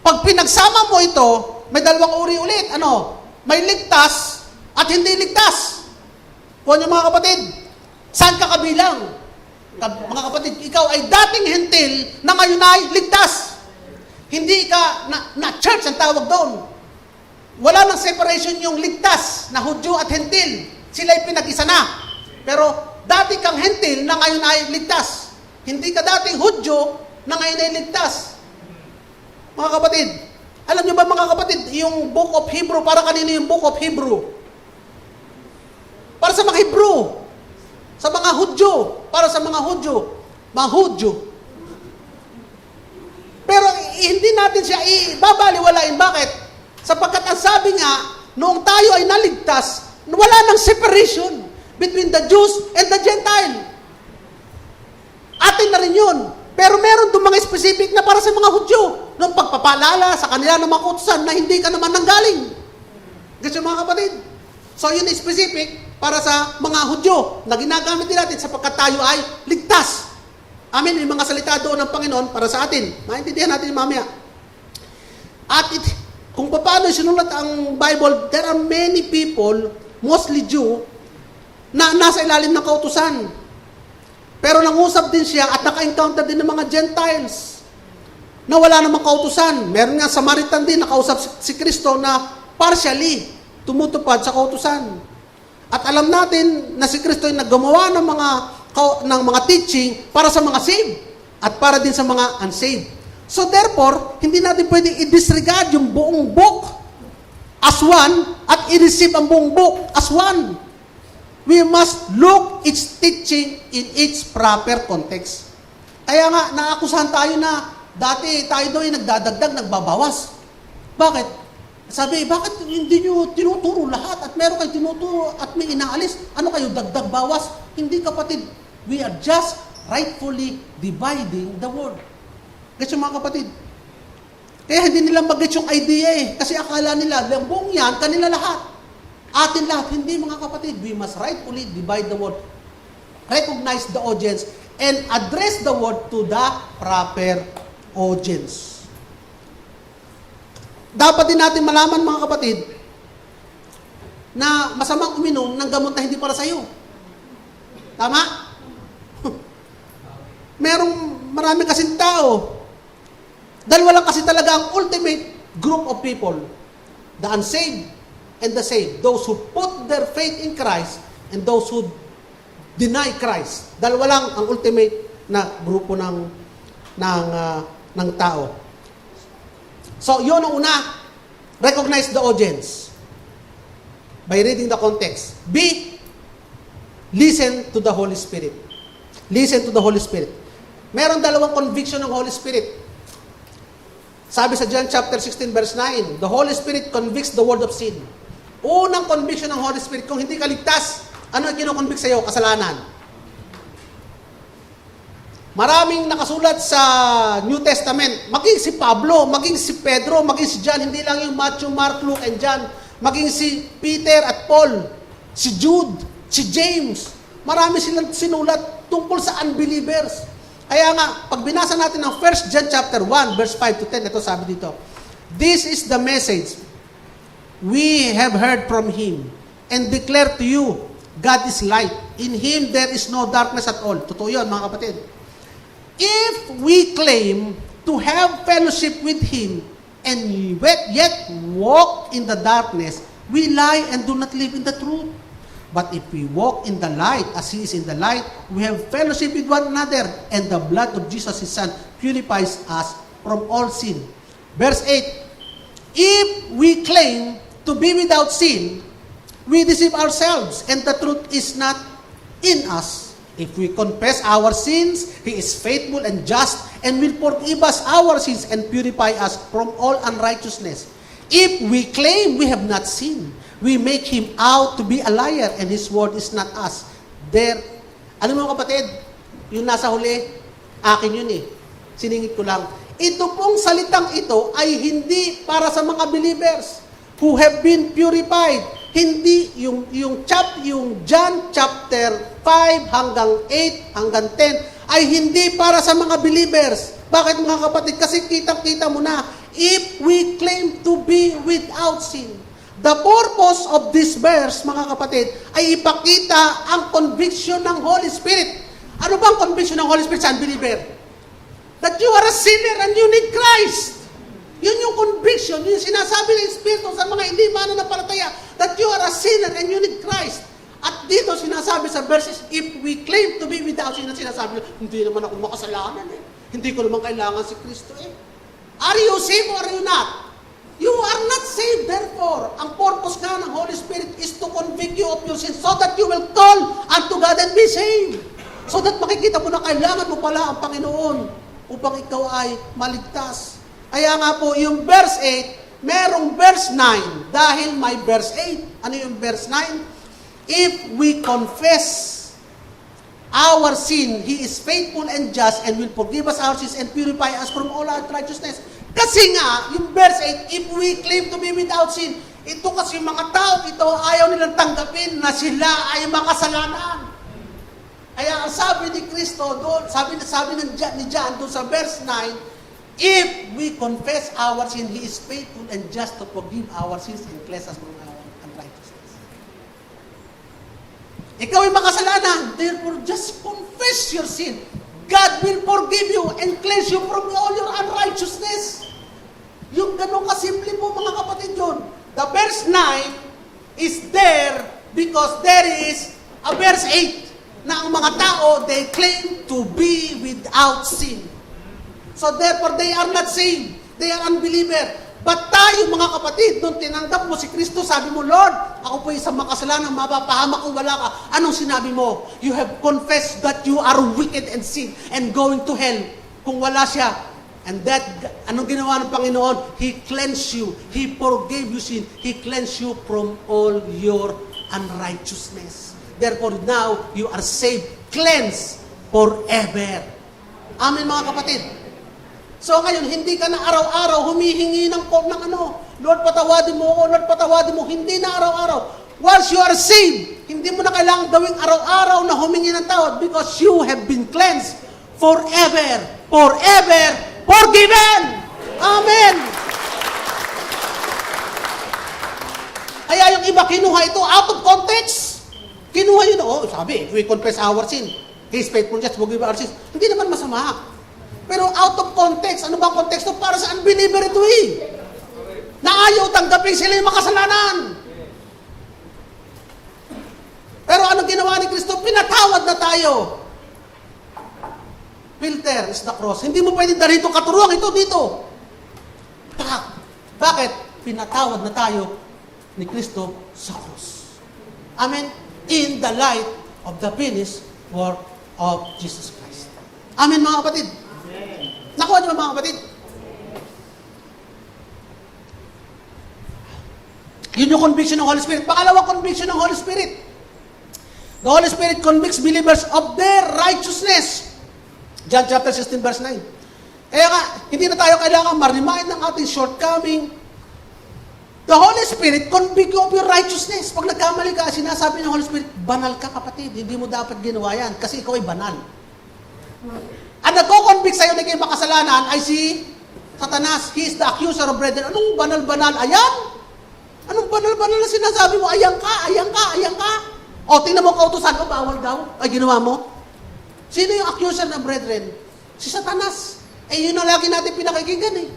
Pag pinagsama mo ito, may dalawang uri ulit. Ano? May ligtas at hindi ligtas. Kung mga kapatid, saan ka kabilang? Mga kapatid, ikaw ay dating Hentil na ngayon ay ligtas. Hindi ka, na church ang tawag doon. Wala nang separation yung ligtas na Hudyo at Hentil. Sila'y pinag-isa na. Pero dati kang Hentil na ngayon ay ligtas. Hindi ka dating Hudyo na ngayon ay ligtas. Mga kapatid, alam niyo ba mga kapatid, yung Book of Hebrew, para kanino yung Book of Hebrew? Para sa mga Hebrew. Sa mga Hudyo. Para sa mga Hudyo. Mga Hudyo. Pero hindi natin siya ibabaliwalain. Bakit? Sapagkat ang sabi nga, noong tayo ay naligtas, wala nang separation between the Jews and the Gentile. Atin na rin yun. Pero meron doon mga specific na para sa mga Hudyo. Noong pagpapaalala sa kanila ng mga utusan na hindi ka naman nanggaling. Kasi mga kapatid. So yun is specific para sa mga Hudyo na ginagamit din natin sapagkat tayo ay ligtas. Amen. Yung mga salita doon ng Panginoon para sa atin. Maintindihan natin mamaya. At kung paano sinulat ang Bible, there are many people, mostly Jew, na nasa ilalim ng kautusan. Pero nangusap din siya at naka-encounter din ng mga Gentiles na wala namang kautusan. Meron nga Samaritan din nakausap si Kristo na partially tumutupad sa kautusan. At alam natin na si Kristo ay naggumawa ng mga teaching para sa mga saved at para din sa mga unsaved. So therefore, hindi natin pwedeng i-disregard yung buong book as one at i-receive ang buong book as one. We must look its teaching in its proper context. Kaya nga, naakusahan tayo na dati tayo doon ay nagdadagdag, nagbabawas. Bakit? Sabi, bakit hindi nyo tinuturo lahat at meron kayo tinuturo at may inaalis? Ano kayo, dagdag, bawas? Hindi kapatid. We are just rightfully dividing the word. Gets yung mga kapatid? Kaya hindi nila mag-gets yung idea eh. Kasi akala nila, ang buong yan, kanila lahat. Atin lahat. Hindi mga kapatid. We must rightfully divide the word. Recognize the audience and address the word to the proper audience. Dapat din natin malaman mga kapatid na masamang uminom ng gamot na hindi para sa iyo. Tama? Marami kasing tao. Dalawa lang kasi talaga ang ultimate group of people. The unsaved and the saved. Those who put their faith in Christ and those who deny Christ. Dalawa lang ang ultimate na grupo ng tao. So, yun ang una. Recognize the audience by reading the context. B, listen to the Holy Spirit. Listen to the Holy Spirit. Meron dalawang conviction ng Holy Spirit. Sabi sa John chapter 16 verse 9, the Holy Spirit convicts the world of sin. Unang conviction ng Holy Spirit, kung hindi ka ligtas, ano ang kinoconvict sa'yo? Kasalanan. Maraming nakasulat sa New Testament, maging si Pablo, maging si Pedro, maging si John, hindi lang yung Matthew, Mark, Luke, and John, maging si Peter at Paul, si Jude, si James. Marami silang sinulat tungkol sa unbelievers. Kaya nga, pag binasa natin ang 1 John chapter 1, verse 5 to 10, ito sabi dito, "This is the message we have heard from Him and declare to you, God is light. In Him there is no darkness at all." Totoo yun, mga kapatid. If we claim to have fellowship with Him and yet walk in the darkness, we lie and do not live in the truth. But if we walk in the light as He is in the light, we have fellowship with one another, and the blood of Jesus, His Son, purifies us from all sin. Verse 8, "If we claim to be without sin, we deceive ourselves, and the truth is not in us. If we confess our sins, He is faithful and just, and will forgive us our sins and purify us from all unrighteousness. If we claim we have not sinned, we make Him out to be a liar, and His word is not us." There, alam mo kapatid, yung nasa huli, akin yun eh. Siningit ko lang. Ito pong salitang ito ay hindi para sa mga believers who have been purified. Hindi yung John chapter 5 hanggang 8 hanggang 10 ay hindi para sa mga believers. Bakit mga kapatid? Kasi kitang-kita mo na, if we claim to be without sin. The purpose of this verse, mga kapatid, ay ipakita ang conviction ng Holy Spirit. Ano bang conviction ng Holy Spirit sa unbeliever? That you are a sinner and you need Christ. Yun yung conviction, yun yung sinasabi ng Espiritu sa mga hindi mananampalataya, that you are a sinner and you need Christ. At dito sinasabi sa verses, if we claim to be without sin, sinasabi, hindi naman ako makasalanan eh. Hindi ko naman kailangan si Kristo eh. Are you saved or are you not? You are not saved, therefore, ang purpose nga ng Holy Spirit is to convict you of your sins so that you will call unto God and be saved. So that makikita mo na kailangan mo pala ang Panginoon upang ikaw ay maligtas. Kaya nga po, yung verse 8, merong verse 9 dahil may verse 8. Ano yung verse 9? If we confess our sin, He is faithful and just and will forgive us our sins and purify us from all unrighteousness. Kasi nga, yung verse 8, if we claim to be without sin, ito kasi mga tao, ito ayaw nilang tanggapin na sila ay makasalanan. Kaya ang sabi ni Kristo doon, sabi ni John doon sa verse 9, if we confess our sin, He is faithful and just to forgive our sins and cleanse us from our unrighteousness. Ikaw ay makasalanan, therefore just confess your sin. God will forgive you and cleanse you from all your unrighteousness. Yung ganun kasimple po mga kapatid yun. The verse 9 is there because there is a verse 8 na ang mga tao, they claim to be without sin. So therefore, they are not saved. They are unbeliever. But tayo mga kapatid, nung tinanggap mo si Kristo, sabi mo, Lord, ako po isang makasalanan, mapapahamak kung wala ka. Anong sinabi mo? You have confessed that you are wicked and sin and going to hell kung wala siya. And that, anong ginawa ng Panginoon? He cleansed you. He forgave you sin. He cleansed you from all your unrighteousness. Therefore, now, you are saved, cleansed forever. Amen mga kapatid. So ngayon, hindi ka na araw-araw humihingi ng ano, Lord, patawadin mo ako, Lord, patawadin mo. Hindi na araw-araw. Once you are saved, hindi mo na kailangan gawing araw-araw na humingi ng tawad because you have been cleansed forever, forever, forgiven. Amen. Kaya yung iba kinuha ito out of context. Kinuha yun, sabi, if we confess our sin, He is faithful, just forgive our sins. Hindi naman masama. Pero out of context, ano ba ang konteksto? Para sa unbeliever ito eh. Na ayaw tanggapin sila yung makasalanan. Pero ano ginawa ni Kristo? Pinatawad na tayo. Filter is the cross. Hindi mo pwedeng dalhin itong katuruan ito dito. Bakit? Pinatawad na tayo ni Kristo sa cross. Amen? In the light of the finished work of Jesus Christ. Amen mga kapatid? Nakuha niyo mga kapatid? Yun yung conviction ng Holy Spirit. Pangalawang conviction ng Holy Spirit. The Holy Spirit convicts believers of their righteousness. John chapter 16 verse 9. Kaya nga, hindi na tayo kailangan ma-remind ng ating shortcoming. The Holy Spirit convict you of your righteousness. Pag nagkamali ka, sinasabi ng Holy Spirit, banal ka kapatid, hindi mo dapat ginawa yan kasi ikaw ay banal. Ang nagko-convict sa'yo na kayo makasalanan ay si Satanas. He is the accuser of brethren. Anong banal-banal? Ayan! Anong banal-banal na sinasabi mo? Ayan ka, ayan ka, ayan ka. O, tingnan mo kautusan ko, bawal daw. Ay, ginawa mo? Sino yung accuser ng brethren? Si Satanas. Eh, yun ang lagi natin pinakikinggan eh.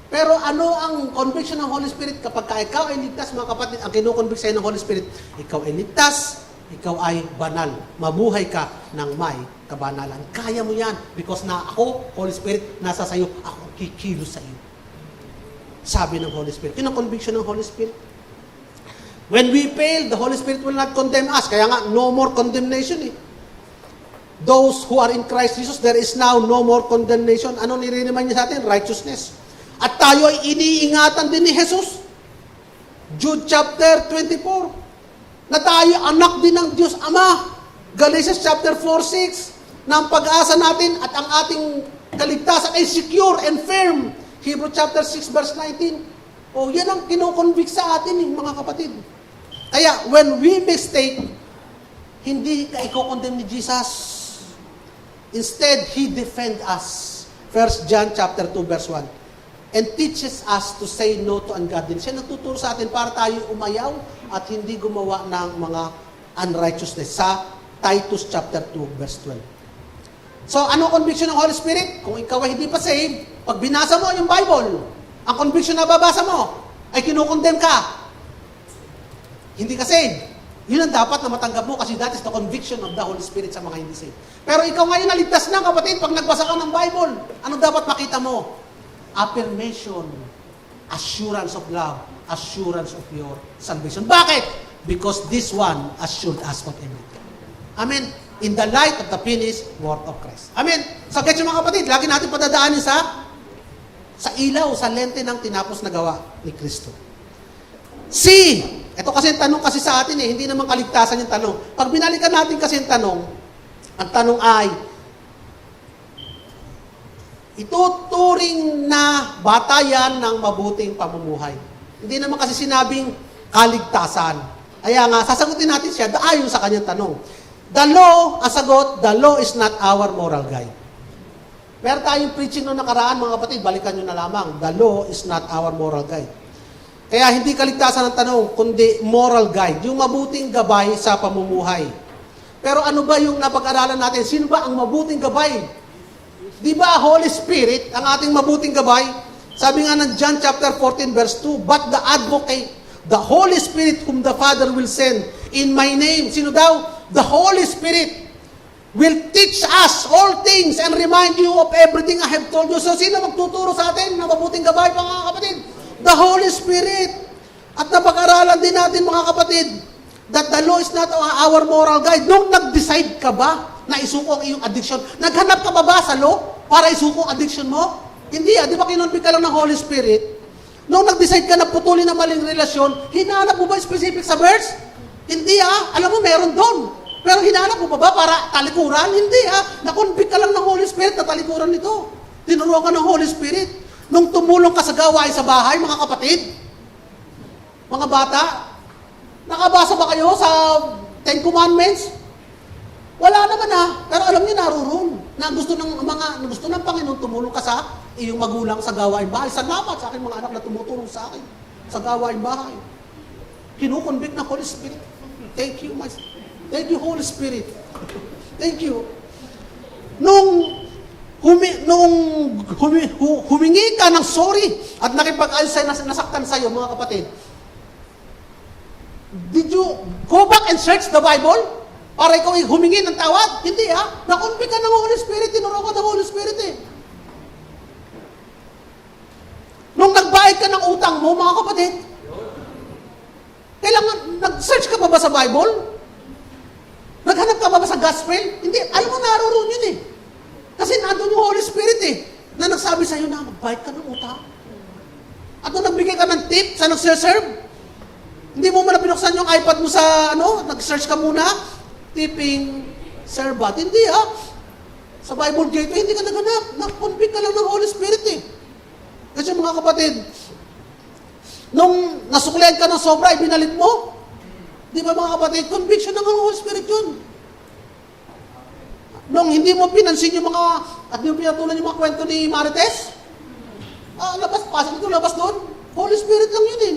Pero ano ang conviction ng Holy Spirit kapag ikaw ay ligtas, mga kapatid, ang kinukonvict sa'yo ng Holy Spirit, ikaw ay ligtas, ikaw ay banal. Mabuhay ka ng may kabanalan. Kaya mo yan because na ako, Holy Spirit, nasa sa'yo, ako kikilos sa'yo. Sabi ng Holy Spirit. Yun ang conviction ng Holy Spirit. When we fail, the Holy Spirit will not condemn us. Kaya nga, no more condemnation eh. Those who are in Christ Jesus, there is now no more condemnation. Ano niriniman niya sa atin? Righteousness. At tayo ay iniingatan din ni Jesus. Jude chapter 24. Na tayo anak din ng Diyos Ama. Galatians chapter 4:6. Na ang pag-asa natin at ang ating kaligtasan ay secure and firm. Hebrew chapter 6 verse 19. O yan ang kinoconvict sa atin mga kapatid. Kaya when we mistake, hindi ka i-condemn ni Jesus. Instead, He defend us. 1 John chapter 2 verse 1. And teaches us to say no to ungodliness. Siya nagtuturo sa atin para tayo umayaw at hindi gumawa ng mga unrighteousness. Sa Titus chapter 2 verse 12. So, ano conviction ng Holy Spirit? Kung ikaw ay hindi pa saved, pag binasa mo yung Bible, ang conviction na babasa mo ay kinukondem ka. Hindi ka saved. Yun ang dapat na matanggap mo kasi that is the conviction of the Holy Spirit sa mga hindi saved. Pero ikaw ngayon naligtas na kapatid, pag nagbasa ka ng Bible, ano dapat makita mo? Affirmation, assurance of love, assurance of your salvation. Bakit? Because this one assured us of everything. Amen. In the light of the finished work of Christ. Amen. So, get yung mga kapatid, lagi natin padadaanin sa ilaw, sa lente ng tinapos na gawa ni Kristo. C. Ito kasi yung tanong kasi sa atin eh, hindi naman kaligtasan yung tanong. Pag binalikan natin kasi yung tanong, ang tanong ay, ituturing na batayan ng mabuting pamumuhay. Hindi naman kasi sinabing kaligtasan. Kaya nga, sasagutin natin siya ayon sa kanyang tanong. The law, ang sagot, the law is not our moral guide. Meron tayong preaching noong nakaraan, mga kapatid, balikan nyo na lamang. The law is not our moral guide. Kaya hindi kaligtasan ang tanong, kundi moral guide. Yung mabuting gabay sa pamumuhay. Pero ano ba yung napag-aralan natin? Sino ba ang mabuting gabay? Di ba Holy Spirit, ang ating mabuting gabay? Sabi nga ng John chapter 14 verse 2, but the advocate, the Holy Spirit whom the Father will send in my name. Sino daw? The Holy Spirit will teach us all things and remind you of everything I have told you. So sino magtuturo sa atin ng mabuting gabay, mga kapatid? The Holy Spirit. At napag-aralan din natin, mga kapatid, that the law is not our moral guide. Nung nag-decide ka ba na isuko ang iyong addiction, naghanap ka ba sa law para isuko ang addiction mo? Hindi di ba kinonvict ka lang ng Holy Spirit? Nung nag-decide ka na putulin ang maling relasyon, hinanap mo ba specific sa verse? Hindi alam mo meron doon. Pero hinanap mo ba para talikuran? Hindi nakonvict ka lang ng Holy Spirit na talikuran nito. Tinuruan ka ng Holy Spirit. Nung tumulong ka sa gawain sa bahay, mga kapatid, mga bata, nakabasa ba kayo sa Ten Commandments? Wala naman pero alam niyo naroon na gusto ng Panginoon tumulong ka sa iyong magulang sa gawain bahay. Salamat sa aking mga anak na tumutulong sa akin sa gawain bahay. Kinukonvict ng Holy Spirit. Thank you, Holy Spirit. Thank you. Nung humingi ka ng sorry at nakipag-ayos sa'yo, nasaktan sa'yo, mga kapatid, did you go back and search the Bible? Para ikaw humingi ng tawad? Hindi nakonvict ka ng Holy Spirit, tinuro ka ng Holy Spirit Nung nagbayad ka ng utang mo, mga kapatid, kailangan, nag-search ka pa ba sa Bible? Naghanap ka ba sa gospel? Hindi, alam mo, naroon yun Kasi nandun yung Holy Spirit na nagsabi sa'yo na magbayad ka ng utang. At nung nagbigay ka ng tip sa nagserve, hindi mo muna binuksan yung iPad mo sa, nag-search ka muna, tipping servat. Hindi Sa Bible Gateway, hindi ka naganap. Na-convict ka lang ng Holy Spirit eh. Kasi mga kapatid, nung nasuklian ka ng sobra, ibinalit mo. Di ba mga kapatid, conviction ng Holy Spirit yun. Nung hindi mo pinansin yung mga, at hindi mo pinatulan yung mga kwento ni Marites, pasok dito, labas doon. Holy Spirit lang yun eh.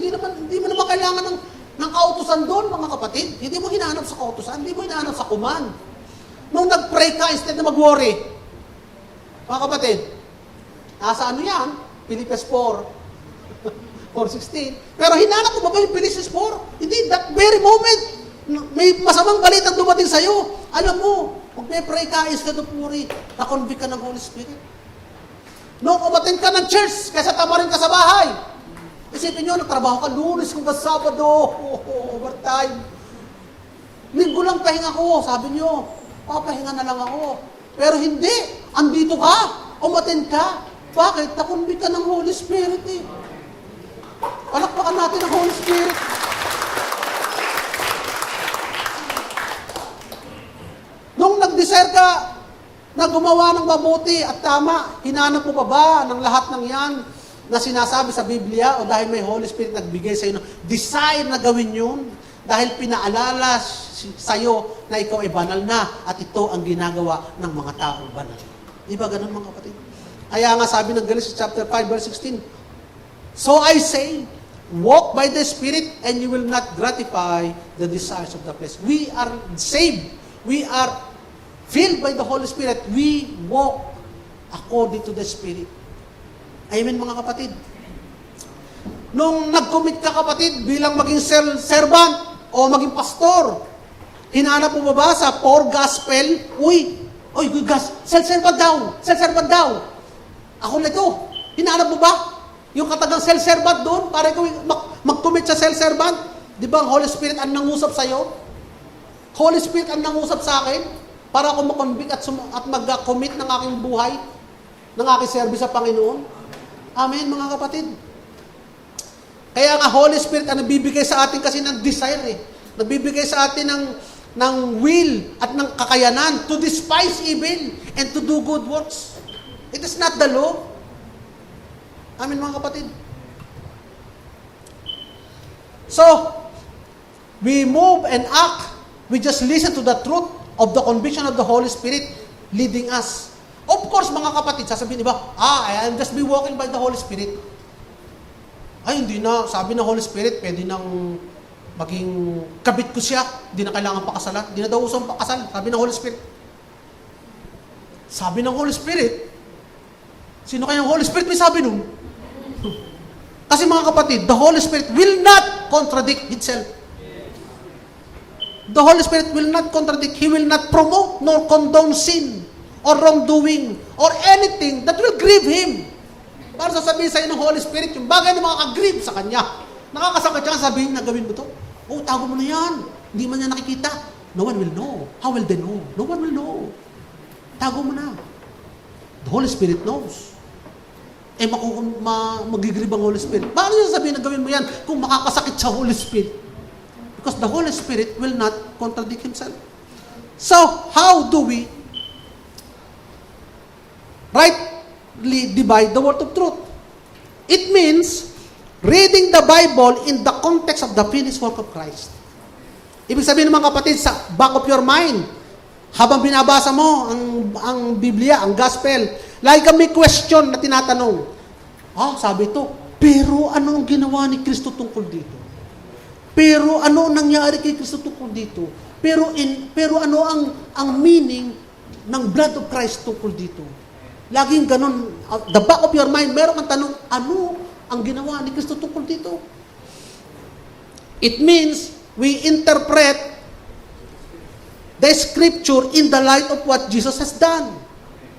Hindi mo naman kailangan ng kautusan doon, mga kapatid. Hindi mo hinahanap sa kautusan, hindi mo hinahanap sa command. Nung nag-pray ka, instead na mag-worry, mga kapatid, nasa ano yan? Philippians 4, 4:16. Pero hinanap mo ba yung Philippians 4? Hindi, that very moment, may masamang balitang dumating sa'yo. Alam mo, kung may pray ka, instead of worry, na-convict ka ng Holy Spirit. Nung umatin ka ng church, kaysa tamarin ka sa bahay, isipin nyo, nagtrabaho ka, Lunes hanggang Sabado, overtime. Linggo lang pahinga ko, sabi nyo, papahinga na lang ako. Pero hindi, andito ka, umatin ka. Bakit? Na-convict ka ng Holy Spirit eh. Palakpakan natin ang Holy Spirit. Nung nag-desire ka na gumawa ng mabuti at tama, hinanap mo pa ba ng lahat ng yan na sinasabi sa Biblia o dahil may Holy Spirit nagbigay sa iyo ng desire na gawin yun dahil pinaalala sa iyo na ikaw ay banal na at ito ang ginagawa ng mga taong banal. Di ba ganun mga kapatid? Kaya nga sabi ng Galatians chapter 5 verse 16, so I say, walk by the Spirit and you will not gratify the desires of the flesh. We are saved. We are filled by the Holy Spirit. We walk according to the Spirit. Amen mga kapatid. Nung nag-commit ka kapatid bilang maging servant o maging pastor, hinanap mo ba sa poor gospel? Good gospel, self-servant daw. Ako na ito. Hinanap mo ba? Yung katagang self-servant doon, para ikaw mag-commit sa self-servant. Di ba ang Holy Spirit ang nangusap sa'yo? Holy Spirit ang nangusap sa akin para ako mag-convict at mag-commit ng aking buhay, ng aking service sa Panginoon. Amen, mga kapatid. Kaya nga, Holy Spirit ang nagbibigay sa atin kasi ng desire eh. Nagbibigay sa atin ng will at ng kakayanan to despise evil and to do good works. It is not the law. Amen, mga kapatid. So, we move and act. We just listen to the truth of the conviction of the Holy Spirit leading us. Of course, mga kapatid, sasabihin, diba, I'm just be walking by the Holy Spirit. Ay, hindi na. Sabi ng Holy Spirit, pwede nang maging kabit ko siya. Hindi na kailangan pakasalan. Hindi na daw usang pakasal. Sabi ng Holy Spirit. Sabi ng Holy Spirit, sino kayang Holy Spirit may sabi nun? Kasi mga kapatid, the Holy Spirit will not contradict itself. The Holy Spirit will not contradict. He will not promote nor condone sin or wrongdoing or anything that will grieve Him. Para sasabihin sa'yo ng Holy Spirit, yung bagay na makaka-grieve sa Kanya. Nakakasakit siya, sabihin na gawin mo to. Tago mo na yan. Hindi man niya nakikita. No one will know. How will they know? No one will know. Tago mo na. The Holy Spirit knows. Magigrib ang Holy Spirit. Paano niya sabihin na gawin mo yan kung makakasakit sa Holy Spirit? Because the Holy Spirit will not contradict Himself. So, how do we rightly divide the word of truth? It means reading the Bible in the context of the finished work of Christ. Ibig sabihin ng mga kapatid, sa back of your mind, habang binabasa mo ang Biblia, ang Gospel, lagi kang may question na tinatanong. Sabi ito, pero ano ang ginawa ni Kristo tungkol dito? Pero ano ang nangyari kay Kristo tungkol dito? Pero ano ang meaning ng blood of Christ tungkol dito? Laging ganun, the back of your mind, meron kang tanong, ano ang ginawa ni Kristo tungkol dito? It means we interpret the Scripture in the light of what Jesus has done.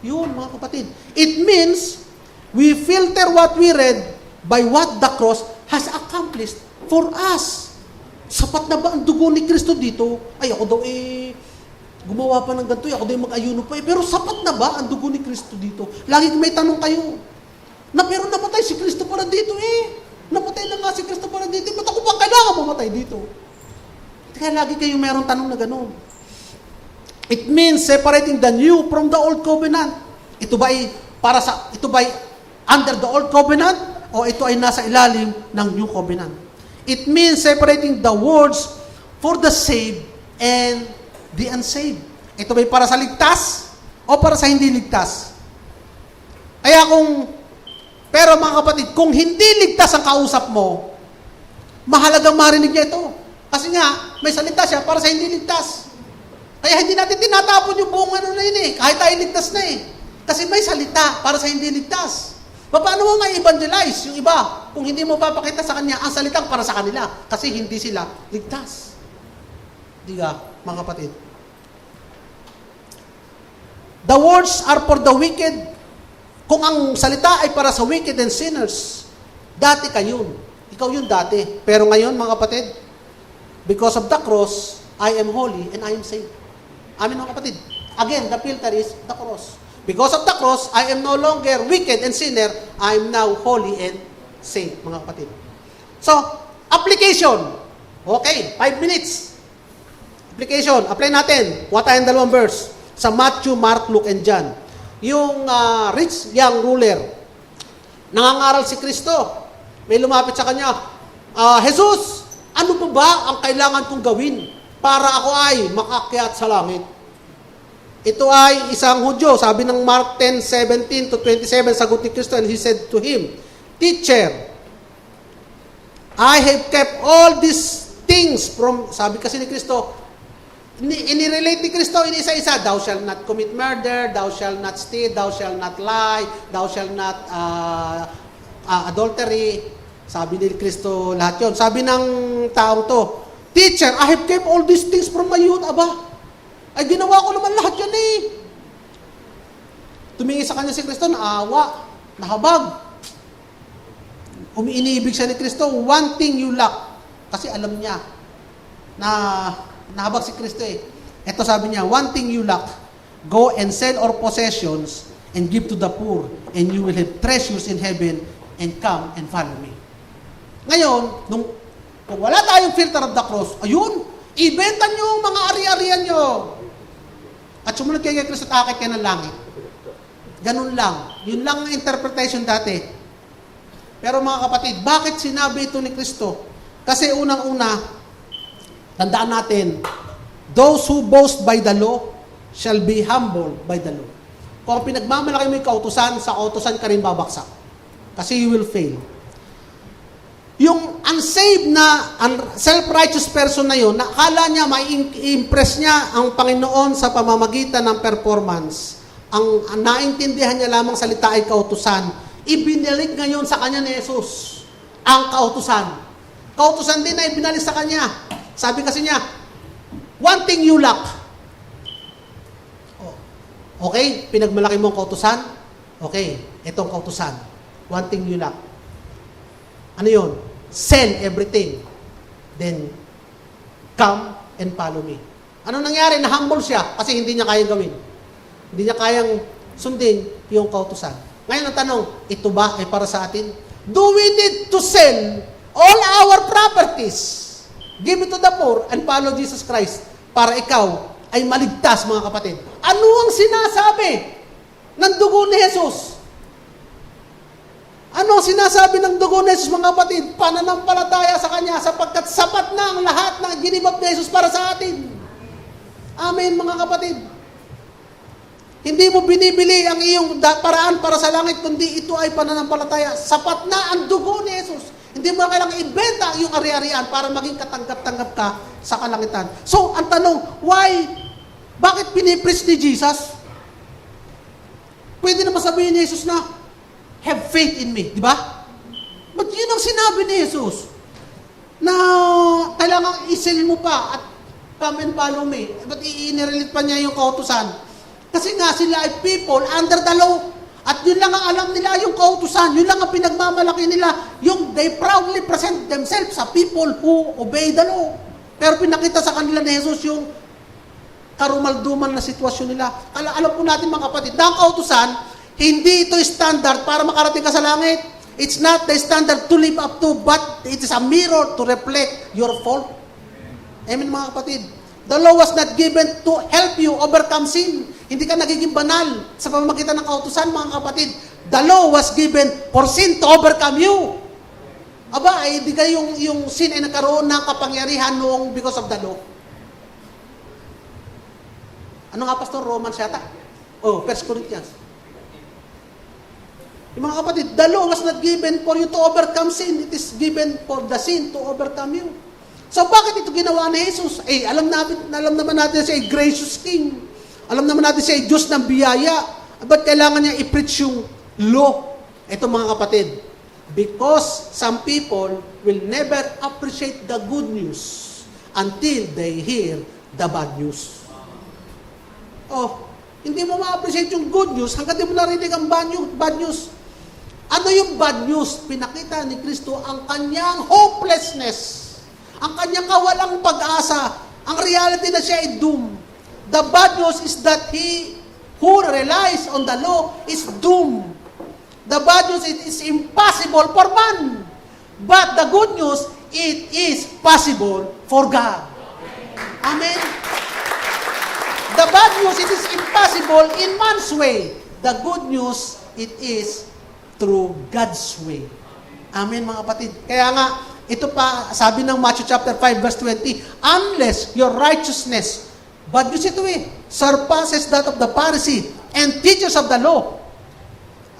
Yun, mga kapatid. It means we filter what we read by what the cross has accomplished for us. Sapat na ba ang dugo ni Kristo dito? Ay, ako daw gumawa pa ng ganito, ako daw mag-ayuno pa. Pero sapat na ba ang dugo ni Kristo dito? Lagi may tanong kayo, pero namatay si Kristo para dito Namatay na nga si Kristo para dito. Ba't ako pa kailangan mamatay dito? Kaya lagi kayo mayroong tanong na gano'n. It means separating the new from the old covenant. Ito ba ay under the old covenant o ito ay nasa ilalim ng new covenant? It means separating the words for the saved and the unsaved. Ito ba ay para sa ligtas o para sa hindi ligtas? Pero mga kapatid, kung hindi ligtas ang kausap mo, mahalagang marinig niya ito. Kasi nga, may salita siya para sa hindi ligtas. Kaya hindi natin tinatapon yung buong ano na yun eh. Kahit tayo ligtas na eh. Kasi may salita para sa hindi ligtas. Paano mo ma-evangelize yung iba kung hindi mo papakita sa kanya ang salitang para sa kanila? Kasi hindi sila ligtas. Diga, mga kapatid. The words are for the wicked. Kung ang salita ay para sa wicked and sinners, dati ka yun. Ikaw yun dati. Pero ngayon, mga kapatid, because of the cross, I am holy and I am saved. Amin, mga kapatid. Again, the filter is the cross. Because of the cross, I am no longer wicked and sinner. I am now holy and saved, mga kapatid. So, application. Okay, 5 minutes. Application. Apply natin. Kuha tayong 2 verse. Sa Matthew, Mark, Luke, and John. Yung rich young ruler. Nangangaral si Kristo. May lumapit sa kanya. Jesus, ano ba ang kailangan kong gawin para ako ay makakyat sa langit? Ito ay isang Hudyo. Sabi ng Mark 10:17 to 27, sagot ni Kristo, and he said to him, Teacher, I have kept all these things from, sabi kasi ni Kristo, inirelate ni Kristo in isa-isa, thou shalt not commit murder, thou shalt not steal, thou shalt not lie, thou shalt not adultery. Sabi ni Kristo lahat yon. Sabi ng taong to, Teacher, I have kept all these things from my youth. Aba, ay ginawa ko naman lahat yan eh. Tumingin sa kanya si Kristo, naawa, nahabag. Iniibig siya ni Kristo, one thing you lack. Kasi alam niya na nahabag si Kristo eh. Ito sabi niya, one thing you lack, go and sell our possessions and give to the poor, and you will have treasures in heaven, and come and follow me. Ngayon, kung wala tayong filter of the cross, ayun, ibenta nyo ang mga ari-arian nyo. At sumunod kayo kay Kristo at akit kayo ng langit. Ganun lang. Yun lang ang interpretation dati. Pero mga kapatid, bakit sinabi ito ni Kristo? Kasi unang-una, tandaan natin, those who boast by the law shall be humbled by the law. Kung pinagmamalaki mo yung kautusan, sa kautusan ka rin babaksak. Kasi you will fail. Yung unsaved na self-righteous person na yun, nakala niya, mai-impress niya ang Panginoon sa pamamagitan ng performance. Ang naintindihan niya lamang salita ay kautusan. Ibinalik ngayon sa kanya ni Jesus ang kautusan. Kautusan din na ibinalik sa kanya. Sabi kasi niya, one thing you lack. Okay, pinagmalaki mo ang kautusan? Okay, itong kautusan. One thing you lack. Ano yun? Sell everything. Then, come and follow me. Ano nangyari? Na-humble siya kasi hindi niya kayang gawin. Hindi niya kayang sundin yung kautusan. Ngayon ang tanong, ito ba ay para sa atin? Do we need to sell all our properties, give it to the poor, and follow Jesus Christ para ikaw ay maligtas, mga kapatid? Ano ang sinasabi ng dugo ni Jesus? Ano ang sinasabi ng dugo ni Jesus, mga kapatid? Pananampalataya sa Kanya sapagkat sapat na ang lahat ng ginibap ni Jesus para sa atin. Amen, mga kapatid. Hindi mo binibili ang iyong paraan para sa langit, kundi ito ay pananampalataya. Sapat na ang dugo ni Jesus. Hindi mo kailangang ibenta ang iyong ari-arian para maging katanggap-tanggap ka sa kalangitan. So, ang tanong, why? Bakit pinipreach ni Jesus? Pwede naman sabihin ni Jesus na, have faith in me, di ba? But yun ang sinabi ni Jesus, na kailangan isil mo pa at come and follow me. But i-relate pa niya yung kautusan. Kasi nga sila ay people under the law. At yun lang ang alam nila, yung kautusan. Yun lang ang pinagmamalaki nila. Yung they proudly present themselves sa people who obey the law. Pero pinakita sa kanila ni Jesus yung karumalduman na sitwasyon nila. Alam po natin, mga kapatid, na ang kautusan, hindi ito standard para makarating ka sa langit. It's not the standard to live up to, but it is a mirror to reflect your fault. Amen, mga kapatid. The law was not given to help you overcome sin. Hindi ka nagiging banal sa pamamagitan ng kautusan, mga kapatid. The law was given for sin to overcome you. Aba, ay di kayo yung sin ay nagkaroon ng kapangyarihan noong because of the law. Ano nga, Pastor? Romans yata? 1 Corinthians. Yung mga kapatid, the law was not given for you to overcome sin. It is given for the sin to overcome you. So bakit ito ginawa ni Jesus? Alam naman natin siya ay gracious King. Alam naman natin siya ay Diyos ng biyaya. Ba't kailangan niya i-preach yung law? Ito mga kapatid, because some people will never appreciate the good news until they hear the bad news. Hindi mo ma-appreciate yung good news hanggang di mo narinig ang bad news. Ano yung bad news? Pinakita ni Kristo ang kanyang hopelessness, ang kanyang kawalang pag-asa, ang reality na siya ay doomed. The bad news is that he who relies on the law is doomed. The bad news, it is impossible for man. But the good news, it is possible for God. Amen? The bad news, it is impossible in man's way. The good news, it is through God's way. Amen, mga kapatid. Kaya nga, ito pa, sabi ng Matthew chapter 5, verse 20, unless your righteousness, bad news ito surpasses that of the Pharisee and teachers of the law.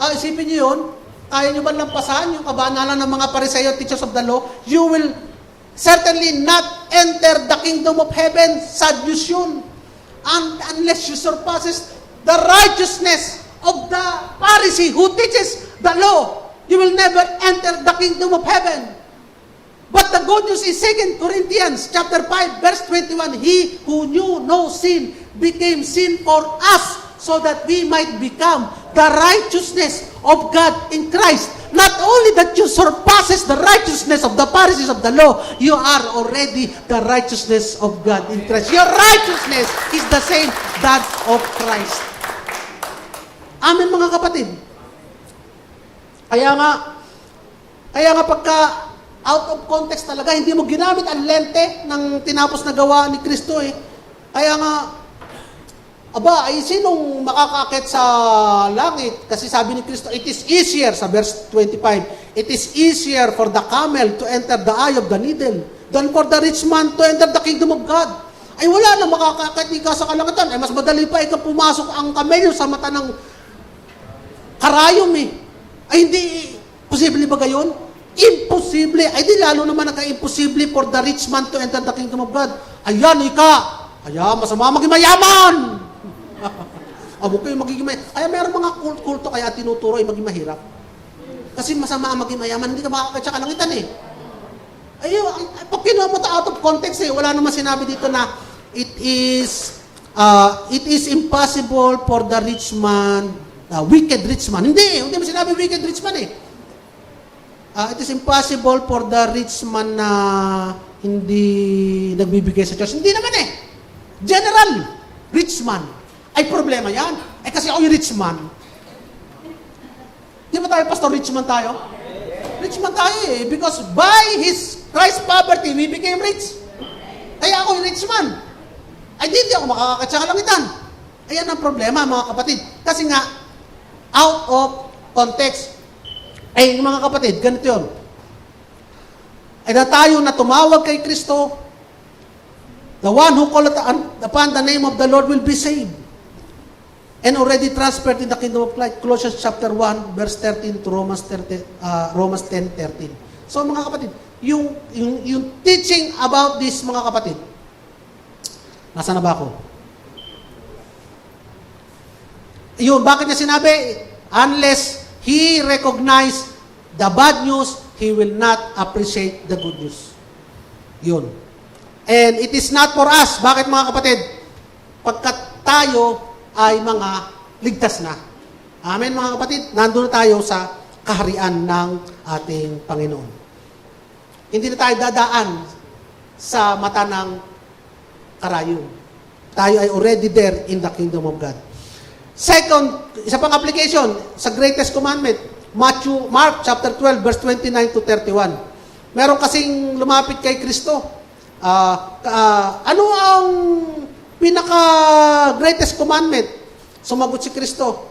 Isipin niyo yun, kaya niyo ba lampasan yung kabanalan ng mga Pariseo at teachers of the law? You will certainly not enter the kingdom of heaven. Sad news yun. And unless you surpasses the righteousness of the Pharisee who teaches the law, you will never enter the kingdom of heaven. But the good news is 2 Corinthians chapter 5, verse 21, he who knew no sin became sin for us so that we might become the righteousness of God in Christ. Not only that you surpasses the righteousness of the Pharisees of the law, you are already the righteousness of God in Christ. Your righteousness is the same that of Christ. Amen, mga kapatid. Kaya nga pagka out of context talaga, hindi mo ginamit ang lente ng tinapos na gawa ni Kristo Kaya nga, sinong makakakit sa langit? Kasi sabi ni Kristo, it is easier, sa verse 25, it is easier for the camel to enter the eye of the needle than for the rich man to enter the kingdom of God. Wala na makakakit ka sa kalangitan. Mas madali pa ikaw pumasok ang kamelyo sa mata ng karayom hindi, posible ba gayon? Imposible. Di lalo naman naka-imposible for the rich man to enter the kingdom of God. Kaya masama maging mayaman. Huwag kayo magiging mayaman. Kaya meron mga kulto kaya tinuturo ay maging mahirap. Kasi masama ang maging mayaman, hindi ka makakakit sa kalangitan pag kinuha mo out of context wala naman sinabi dito na it is impossible for the rich man, wicked rich man. Hindi mo sinabi wicked rich man it is impossible for the rich man na hindi nagbibigay sa Diyos. Hindi naman General, rich man. Problema yan. Kasi ako yung rich man. Di ba tayo, Pastor, rich man tayo? Rich man tayo because by His Christ's poverty, we became rich. Kaya ako yung rich man. Hindi ako makakakit sa kalangitan. Ayan ang problema, mga kapatid. Kasi nga, out of context, mga kapatid, ganito yun. Na tayo na tumawag kay Kristo, the one who calleth upon the name of the Lord will be saved. And already transferred in the kingdom of light. Colossians chapter 1, verse 13 to Romans 10:13. So mga kapatid, yung teaching about this, mga kapatid, nasaan na ba ako? Bakit niya sinabi? Unless he recognize the bad news, he will not appreciate the good news. Yun. And it is not for us. Bakit, mga kapatid? Pagkat tayo ay mga ligtas na. Amen, mga kapatid? Nandun na tayo sa kaharian ng ating Panginoon. Hindi na tayo dadaan sa mata ng karayom. Tayo ay already there in the kingdom of God. Second, isa pang application sa greatest commandment, Mark chapter 12, verse 29 to 31. Meron kasing lumapit kay Kristo. Ano ang pinaka-greatest commandment? Sumagot si Kristo.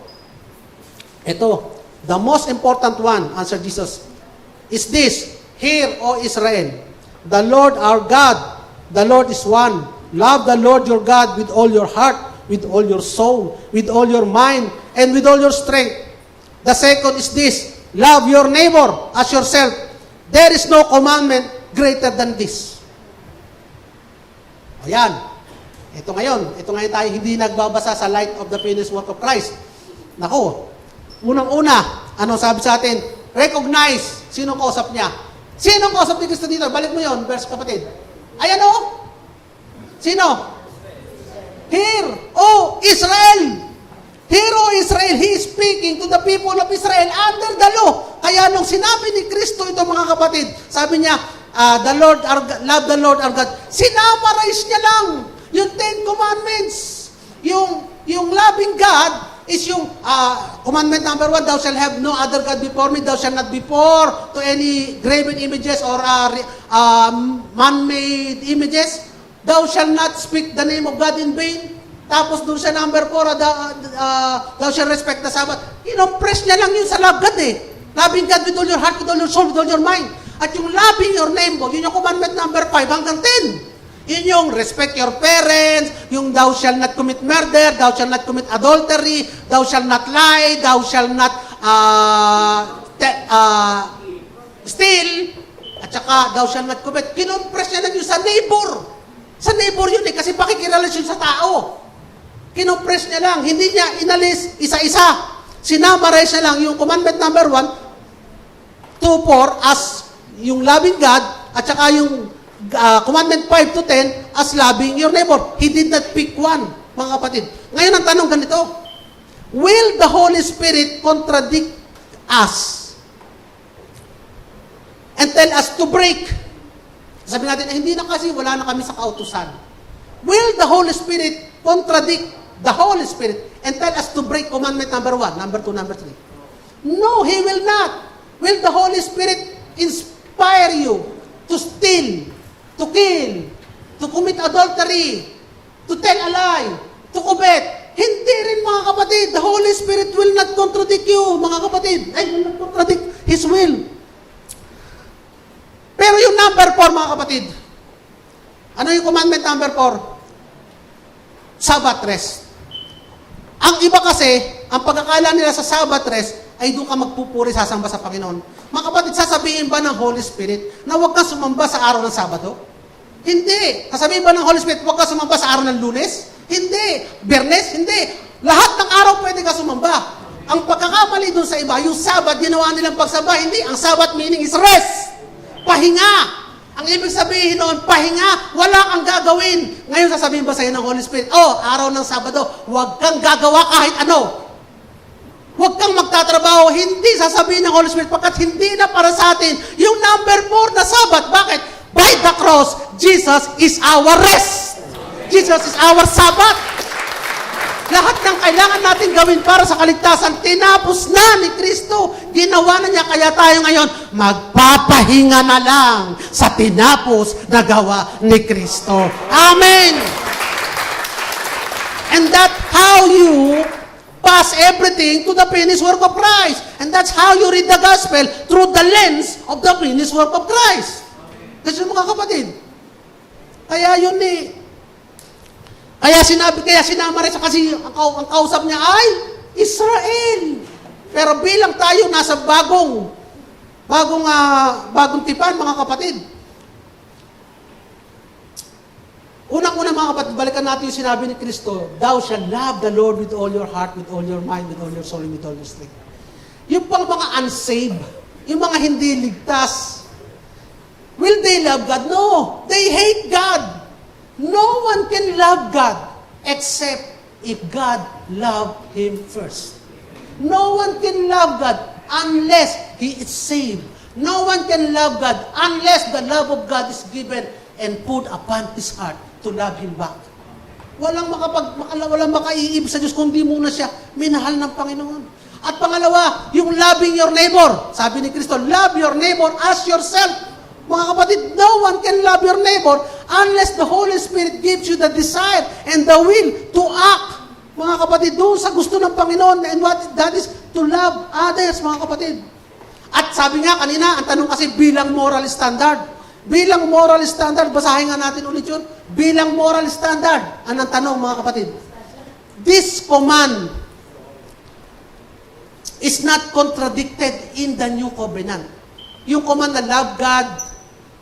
Ito, the most important one, answered Jesus, is this, Hear, O Israel, the Lord our God, the Lord is one. Love the Lord your God with all your heart, with all your soul, with all your mind, and with all your strength. The second is this, love your neighbor as yourself. There is no commandment greater than this. Ayan. Ito ngayon tayo hindi nagbabasa sa light of the finished work of Christ. Nako, unang-una, ano sabi sa atin? Recognize, sino kausap niya? Sino kausap ni Kristo dito? Balik mo yon, verse kapatid. Ayan o. Sino? Hear, O Israel! Hear, O Israel! He is speaking to the people of Israel under the law. Kaya nung sinabi ni Kristo ito mga kapatid, sabi niya, love the Lord our God. Sinamarize niya lang yung 10 commandments. Yung loving God is yung commandment number 1, thou shalt have no other God before me, thou shalt not before to any graven images or man-made images, thou shalt not speak the name of God in vain. Tapos doon sa number 4, thou shalt respect the Sabbath. Inompress niya lang yun sa love God eh. Loving God with all your heart, with all your soul, with all your mind. At yung loving your neighbor, yun yung commandment number 5 hanggang 10. Yun yung respect your parents, yung thou shall not commit murder, thou shall not commit adultery, thou shall not lie, thou shall not steal, at saka thou shall not commit. Kinompress niya lang yun sa neighbor. Sa neighbor yun eh, kasi pakikirelasyon sa tao. Kinompress niya lang, hindi niya inalis isa-isa. Sinamarize niya lang yung commandment number 1, 2, 4 as yung loving God, at saka yung commandment 5 to 10 as loving your neighbor. He did not pick one, mga kapatid. Ngayon ang tanong ganito, will the Holy Spirit contradict us and tell us to break? Sabi natin, hindi na kasi, wala na kami sa kautusan. Will the Holy Spirit contradict the Holy Spirit and tell us to break commandment number 1, number 2, number 3? No, He will not. Will the Holy Spirit inspire you to steal, to kill, to commit adultery, to tell a lie, to covet? Hindi rin, mga kapatid. The Holy Spirit will not contradict you, mga kapatid. Will not contradict His will. Pero yung number 4, mga kapatid, ano yung commandment number 4? Sabbath rest. Ang iba kasi, ang pagkakala nila sa Sabbath rest, ay doon ka magpupuri, sasamba sa Panginoon. Mga kapatid, sasabihin ba ng Holy Spirit na huwag kang sumamba sa araw ng Sabado? Hindi. Sasabihin ba ng Holy Spirit, huwag kang sumamba sa araw ng Lunes? Hindi. Biyernes? Hindi. Lahat ng araw pwede ka sumamba. Ang pagkakamali doon sa iba, yung Sabbath, ginawa nilang pagsamba. Hindi. Ang Sabbath meaning is rest. Pahinga. Ang ibig sabihin noon, pahinga, wala kang gagawin. Ngayon sasabihin ba sa iyo ng Holy Spirit, araw ng Sabado, huwag kang gagawa kahit ano. Huwag kang magtatrabaho. Hindi sasabihin ng Holy Spirit, pagkat hindi na para sa atin yung number 4 na Sabbath. Bakit? By the cross, Jesus is our rest. Jesus is our Sabbath. Lahat ng kailangan natin gawin para sa kaligtasan, tinapos na ni Kristo. Ginawa na niya, kaya tayo ngayon, magpapahinga na lang sa tinapos na gawa ni Kristo. Amen! And that's how you pass everything to the finished work of Christ. And that's how you read the gospel through the lens of the finished work of Christ. Kasi mga kapatid, kaya yun eh. Kaya sinama rin sa kasi ang kausap niya ay Israel. Pero bilang tayo nasa bagong tipan, mga kapatid. Unang-una, mga kapatid, balikan natin yung sinabi ni Kristo, thou shalt love the Lord with all your heart, with all your mind, with all your soul, and with all your strength. Yung pang mga unsaved, yung mga hindi ligtas, will they love God? No. They hate God. No one can love God except if God loved him first. No one can love God unless he is saved. No one can love God unless the love of God is given and put upon his heart to love him back. Walang makaiib sa Diyos kung di muna siya minahal ng Panginoon. At pangalawa, yung loving your neighbor. Sabi ni Kristo, love your neighbor as yourself. Mga kapatid, no one can love your neighbor unless the Holy Spirit gives you the desire and the will to act. Mga kapatid, doon sa gusto ng Panginoon, and what that is, to love others, mga kapatid. At sabi nga kanina, ang tanong kasi bilang moral standard. Bilang moral standard, basahin nga natin ulit yun. Bilang moral standard, anong tanong mga kapatid? This command is not contradicted in the new covenant. Yung command na love God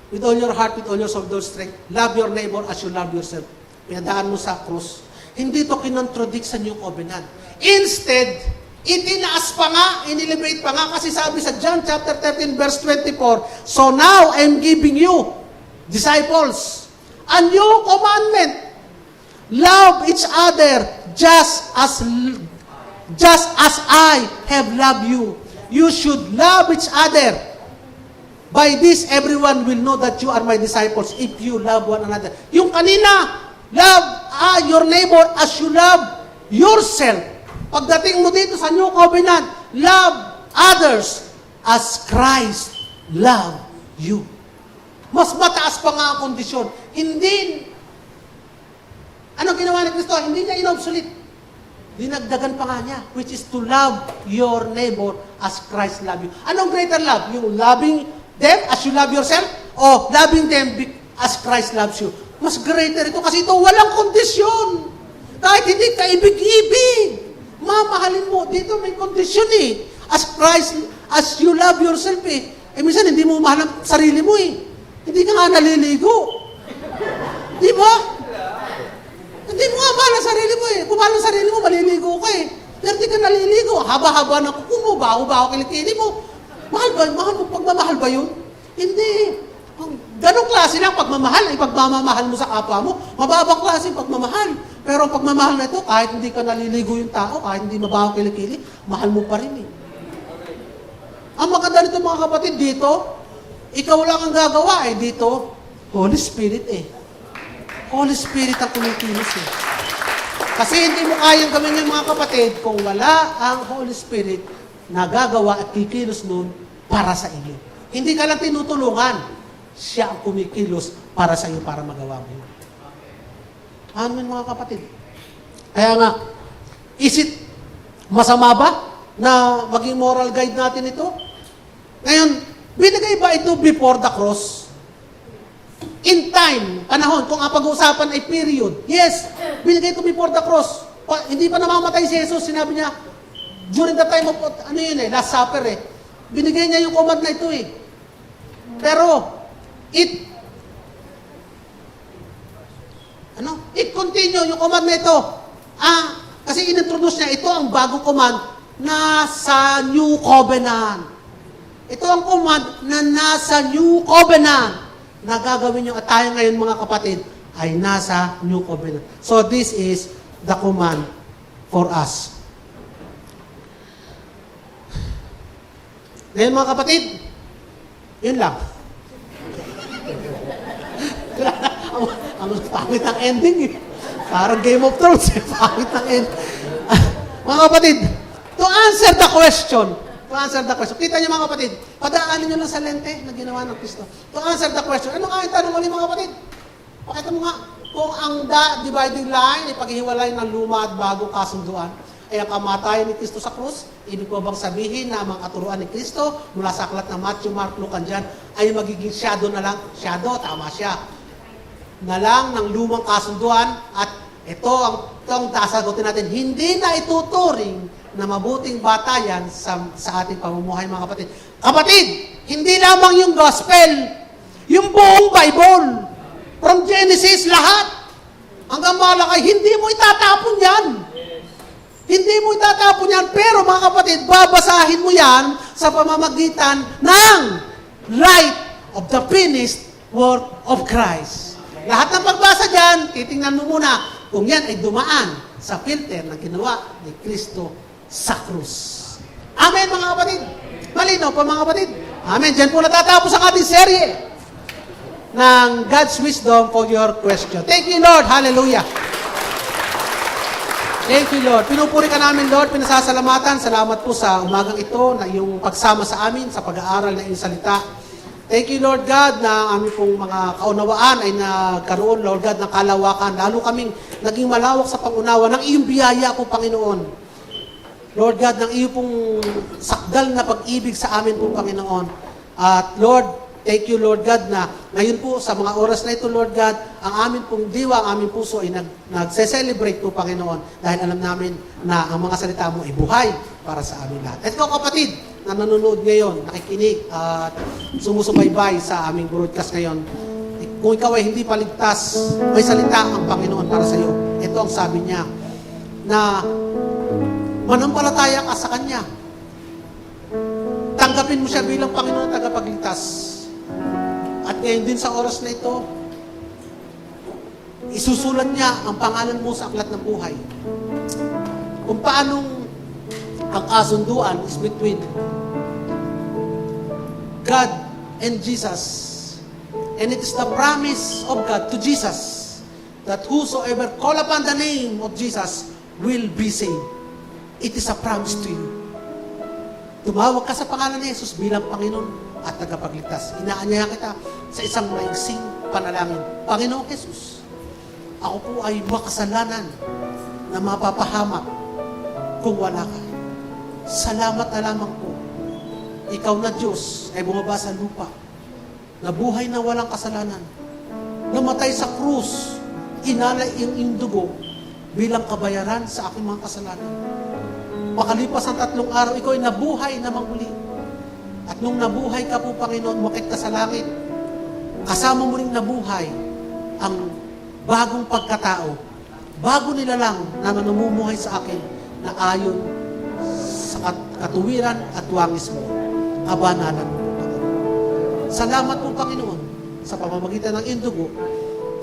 with all your heart, with all your soul, with all strength. Love your neighbor as you love yourself. Pinadaan mo sa krus. Hindi to kinontradict sa new covenant. Instead, itinaas pa nga, inelevate pa nga, kasi sabi sa John chapter 13 verse 24, so now I'm giving you, disciples, a new commandment. Love each other just as I have loved you. You should love each other. By this, everyone will know that you are my disciples if you love one another. Yung kanina, love your neighbor as you love yourself. Pagdating mo dito sa New Covenant, love others as Christ loved you. Mas mataas pa nga ang kondisyon. Hindi, anong ginawa ni Kristo? Hindi niya inobsolete. Dinagdagan pa nga niya, which is to love your neighbor as Christ loved you. Anong greater love? Yung loving them as you love yourself? O loving them as Christ loves you? Mas greater ito kasi ito walang kondisyon. Kahit hindi ka ibig-ibig. Mamahalin mo. Dito may kondisyon eh. As Christ, as you love yourself eh. Eh minsan hindi mo mahal ang sarili mo eh. Hindi ka nga naliligo. Di ba? Hindi mo nga mahal ang sarili mo eh. Kung mahal ang sarili mo, maliligo ka eh. Pero di ka naliligo. Haba-haba ng kuko mo, baho-baho kilikili mo. Mahal ba? Pagmamahal ba yun? Hindi. Ganong klase lang pagmamahal, ipagmamahal mo sa kapwa mo, mababang klase yung pagmamahal. Pero ang pagmamahal na ito, kahit hindi ka naliligo yung tao, kahit hindi mabaho kilikili, mahal mo pa rin eh. Ang maganda nito mga kapatid, dito, ikaw lang ang gagawa eh. Dito, Holy Spirit eh. Holy Spirit ang kumikilos eh. Kasi hindi mo kayang gawin yung mga kapatid kung wala ang Holy Spirit na gagawa at kikilos nun para sa iyo. Hindi ka lang tinutulungan. Siya ang kumikilos para sa iyo para magawa mo yun. Amen mga kapatid. Kaya nga, is it masama ba na maging moral guide natin ito? Ngayon, binigay ba ito before the cross? In time, panahon, kung ang pag-uusapan ay period. Yes, binigay ito before the cross. Hindi pa namamatay si Jesus, sinabi niya, during the time of, Last Supper eh. Binigay niya yung command na ito eh. Pero, it continue, yung command na ito. Kasi inintroduce niya, ito ang bagong command na sa New Covenant. Ito ang command na nasa New Covenant na gagawin nyo at tayo ngayon mga kapatid ay nasa New Covenant. So this is the command for us. Ngayon mga kapatid, yun lang. Ang pangit ang ending eh. Parang Game of Thrones eh. Pangit ang ending. Mga kapatid, to answer the question, kita niyo mga kapatid, padaanin niyo lang sa lente na ginawa ng Kristo. To answer the question, ano nga yung tanong ulit mga kapatid? Pakita mo nga, kung ang dividing line, ipaghihiwalay ng luma at bagong kasunduan, ay ang kamatayan ni Kristo sa krus, ibig po bang sabihin na mga katuruan ni Kristo mula sa aklat ng Matthew, Mark, Luke, John, ay magiging shadow na lang? Shadow, tama siya. Na lang ng lumang kasunduan at ito ang sasagutin natin, hindi na ituturing na mabuting batayan sa ating pamumuhay mga kapatid. Kapatid, hindi lamang yung gospel, yung buong Bible, from Genesis, lahat, hanggang Malakay, hindi mo itatapon yan. Hindi mo itatapon yan, pero mga kapatid, babasahin mo yan sa pamamagitan ng light of the finished work of Christ. Lahat ng pagbasa dyan, titingnan mo muna kung yan ay dumaan sa filter na ginawa ni Kristo sa krus. Amen mga kapatid. Malinaw pa mga kapatid. Amen. Diyan po natatapos ang ating serye ng God's wisdom for your question. Thank you Lord. Hallelujah. Thank you Lord. Pinupuri ka namin Lord. Pinasasalamatan. Salamat po sa umagang ito na yung pagsama sa amin sa pag-aaral ng iyong salita. Thank you, Lord God, na ang aming pong mga kaunawaan ay nagkaroon, Lord God, ng kalawakan. Lalo kaming naging malawak sa pangunawa ng iyong biyaya po, Panginoon. Lord God, ng iyong pong sakdal na pag-ibig sa amin po, Panginoon. At Lord, thank you, Lord God, na ngayon po sa mga oras na ito, Lord God, ang amin pong diwa, ang aming puso ay nagse-celebrate po, Panginoon, dahil alam namin na ang mga salita mo ay buhay para sa amin lahat. At ikaw, kapatid, na nanonood ngayon, nakikinig at sumusubaybay sa aming broadcast ngayon, kung ikaw ay hindi paligtas, may salita ang Panginoon para sa iyo. Ito ang sabi niya, na manampalataya ka sa Kanya. Tanggapin mo siya bilang Panginoon tagapagligtas. At ngayon din sa oras na ito, isusulat niya ang pangalan mo sa aklat ng buhay. Kung paanong ang kasunduan is between God and Jesus. And it is the promise of God to Jesus that whosoever call upon the name of Jesus will be saved. It is a promise to you. Tumawag ka sa pangalan ni Jesus bilang Panginoon at tagapagligtas. Inaanyayahan kita sa isang maiksing panalangin. Panginoong Jesus, ako po ay makasalanan na mapapahamak kung wala ka. Salamat na lamang po. Ikaw na Diyos ay bumaba sa lupa. Nabuhay na walang kasalanan. Namatay sa krus. Inalay iyong dugo bilang kabayaran sa aking mga kasalanan. Makalipas ang 3 araw, ikaw ay nabuhay na muli. At nung nabuhay ka po, Panginoon, umakyat ka sa langit. Kasama mo ring nabuhay ang bagong pagkatao. Bago nilalang na namumuhay sa akin na ayon sa katuwiran at wangis mo. Kabanalan mo po, Panginoon. Salamat po, Panginoon, sa pamamagitan ng iyong dugo,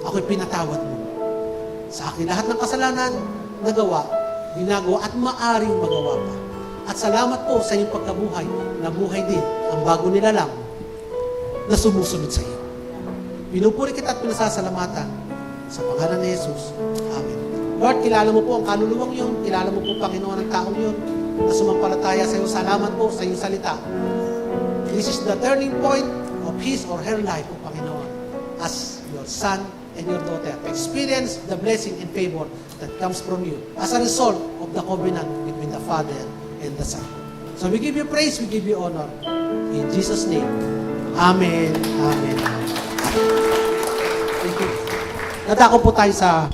ako'y pinatawad mo. Sa akin lahat ng kasalanan, nagawa, ginagawa at maaring magawa pa. At salamat po sa iyong pagkabuhay, na buhay din ang bago nilalang na sumusunod sa iyo. Pinupuri kita at pinasasalamatan sa pangalan ni Jesus. Amen. Lord, kilala mo po ang kaluluwang yun. Kilala mo po, Panginoon, ang taong yun na sumampalataya sa iyo. Salamat po sa iyong salita. This is the turning point of his or her life, O Panginoon, as your son and your daughter to experience the blessing and favor that comes from you as a result of the covenant between the Father and the Son. So we give you praise, we give you honor. In Jesus' name. Amen. Amen. Thank you. Nadako po tayo sa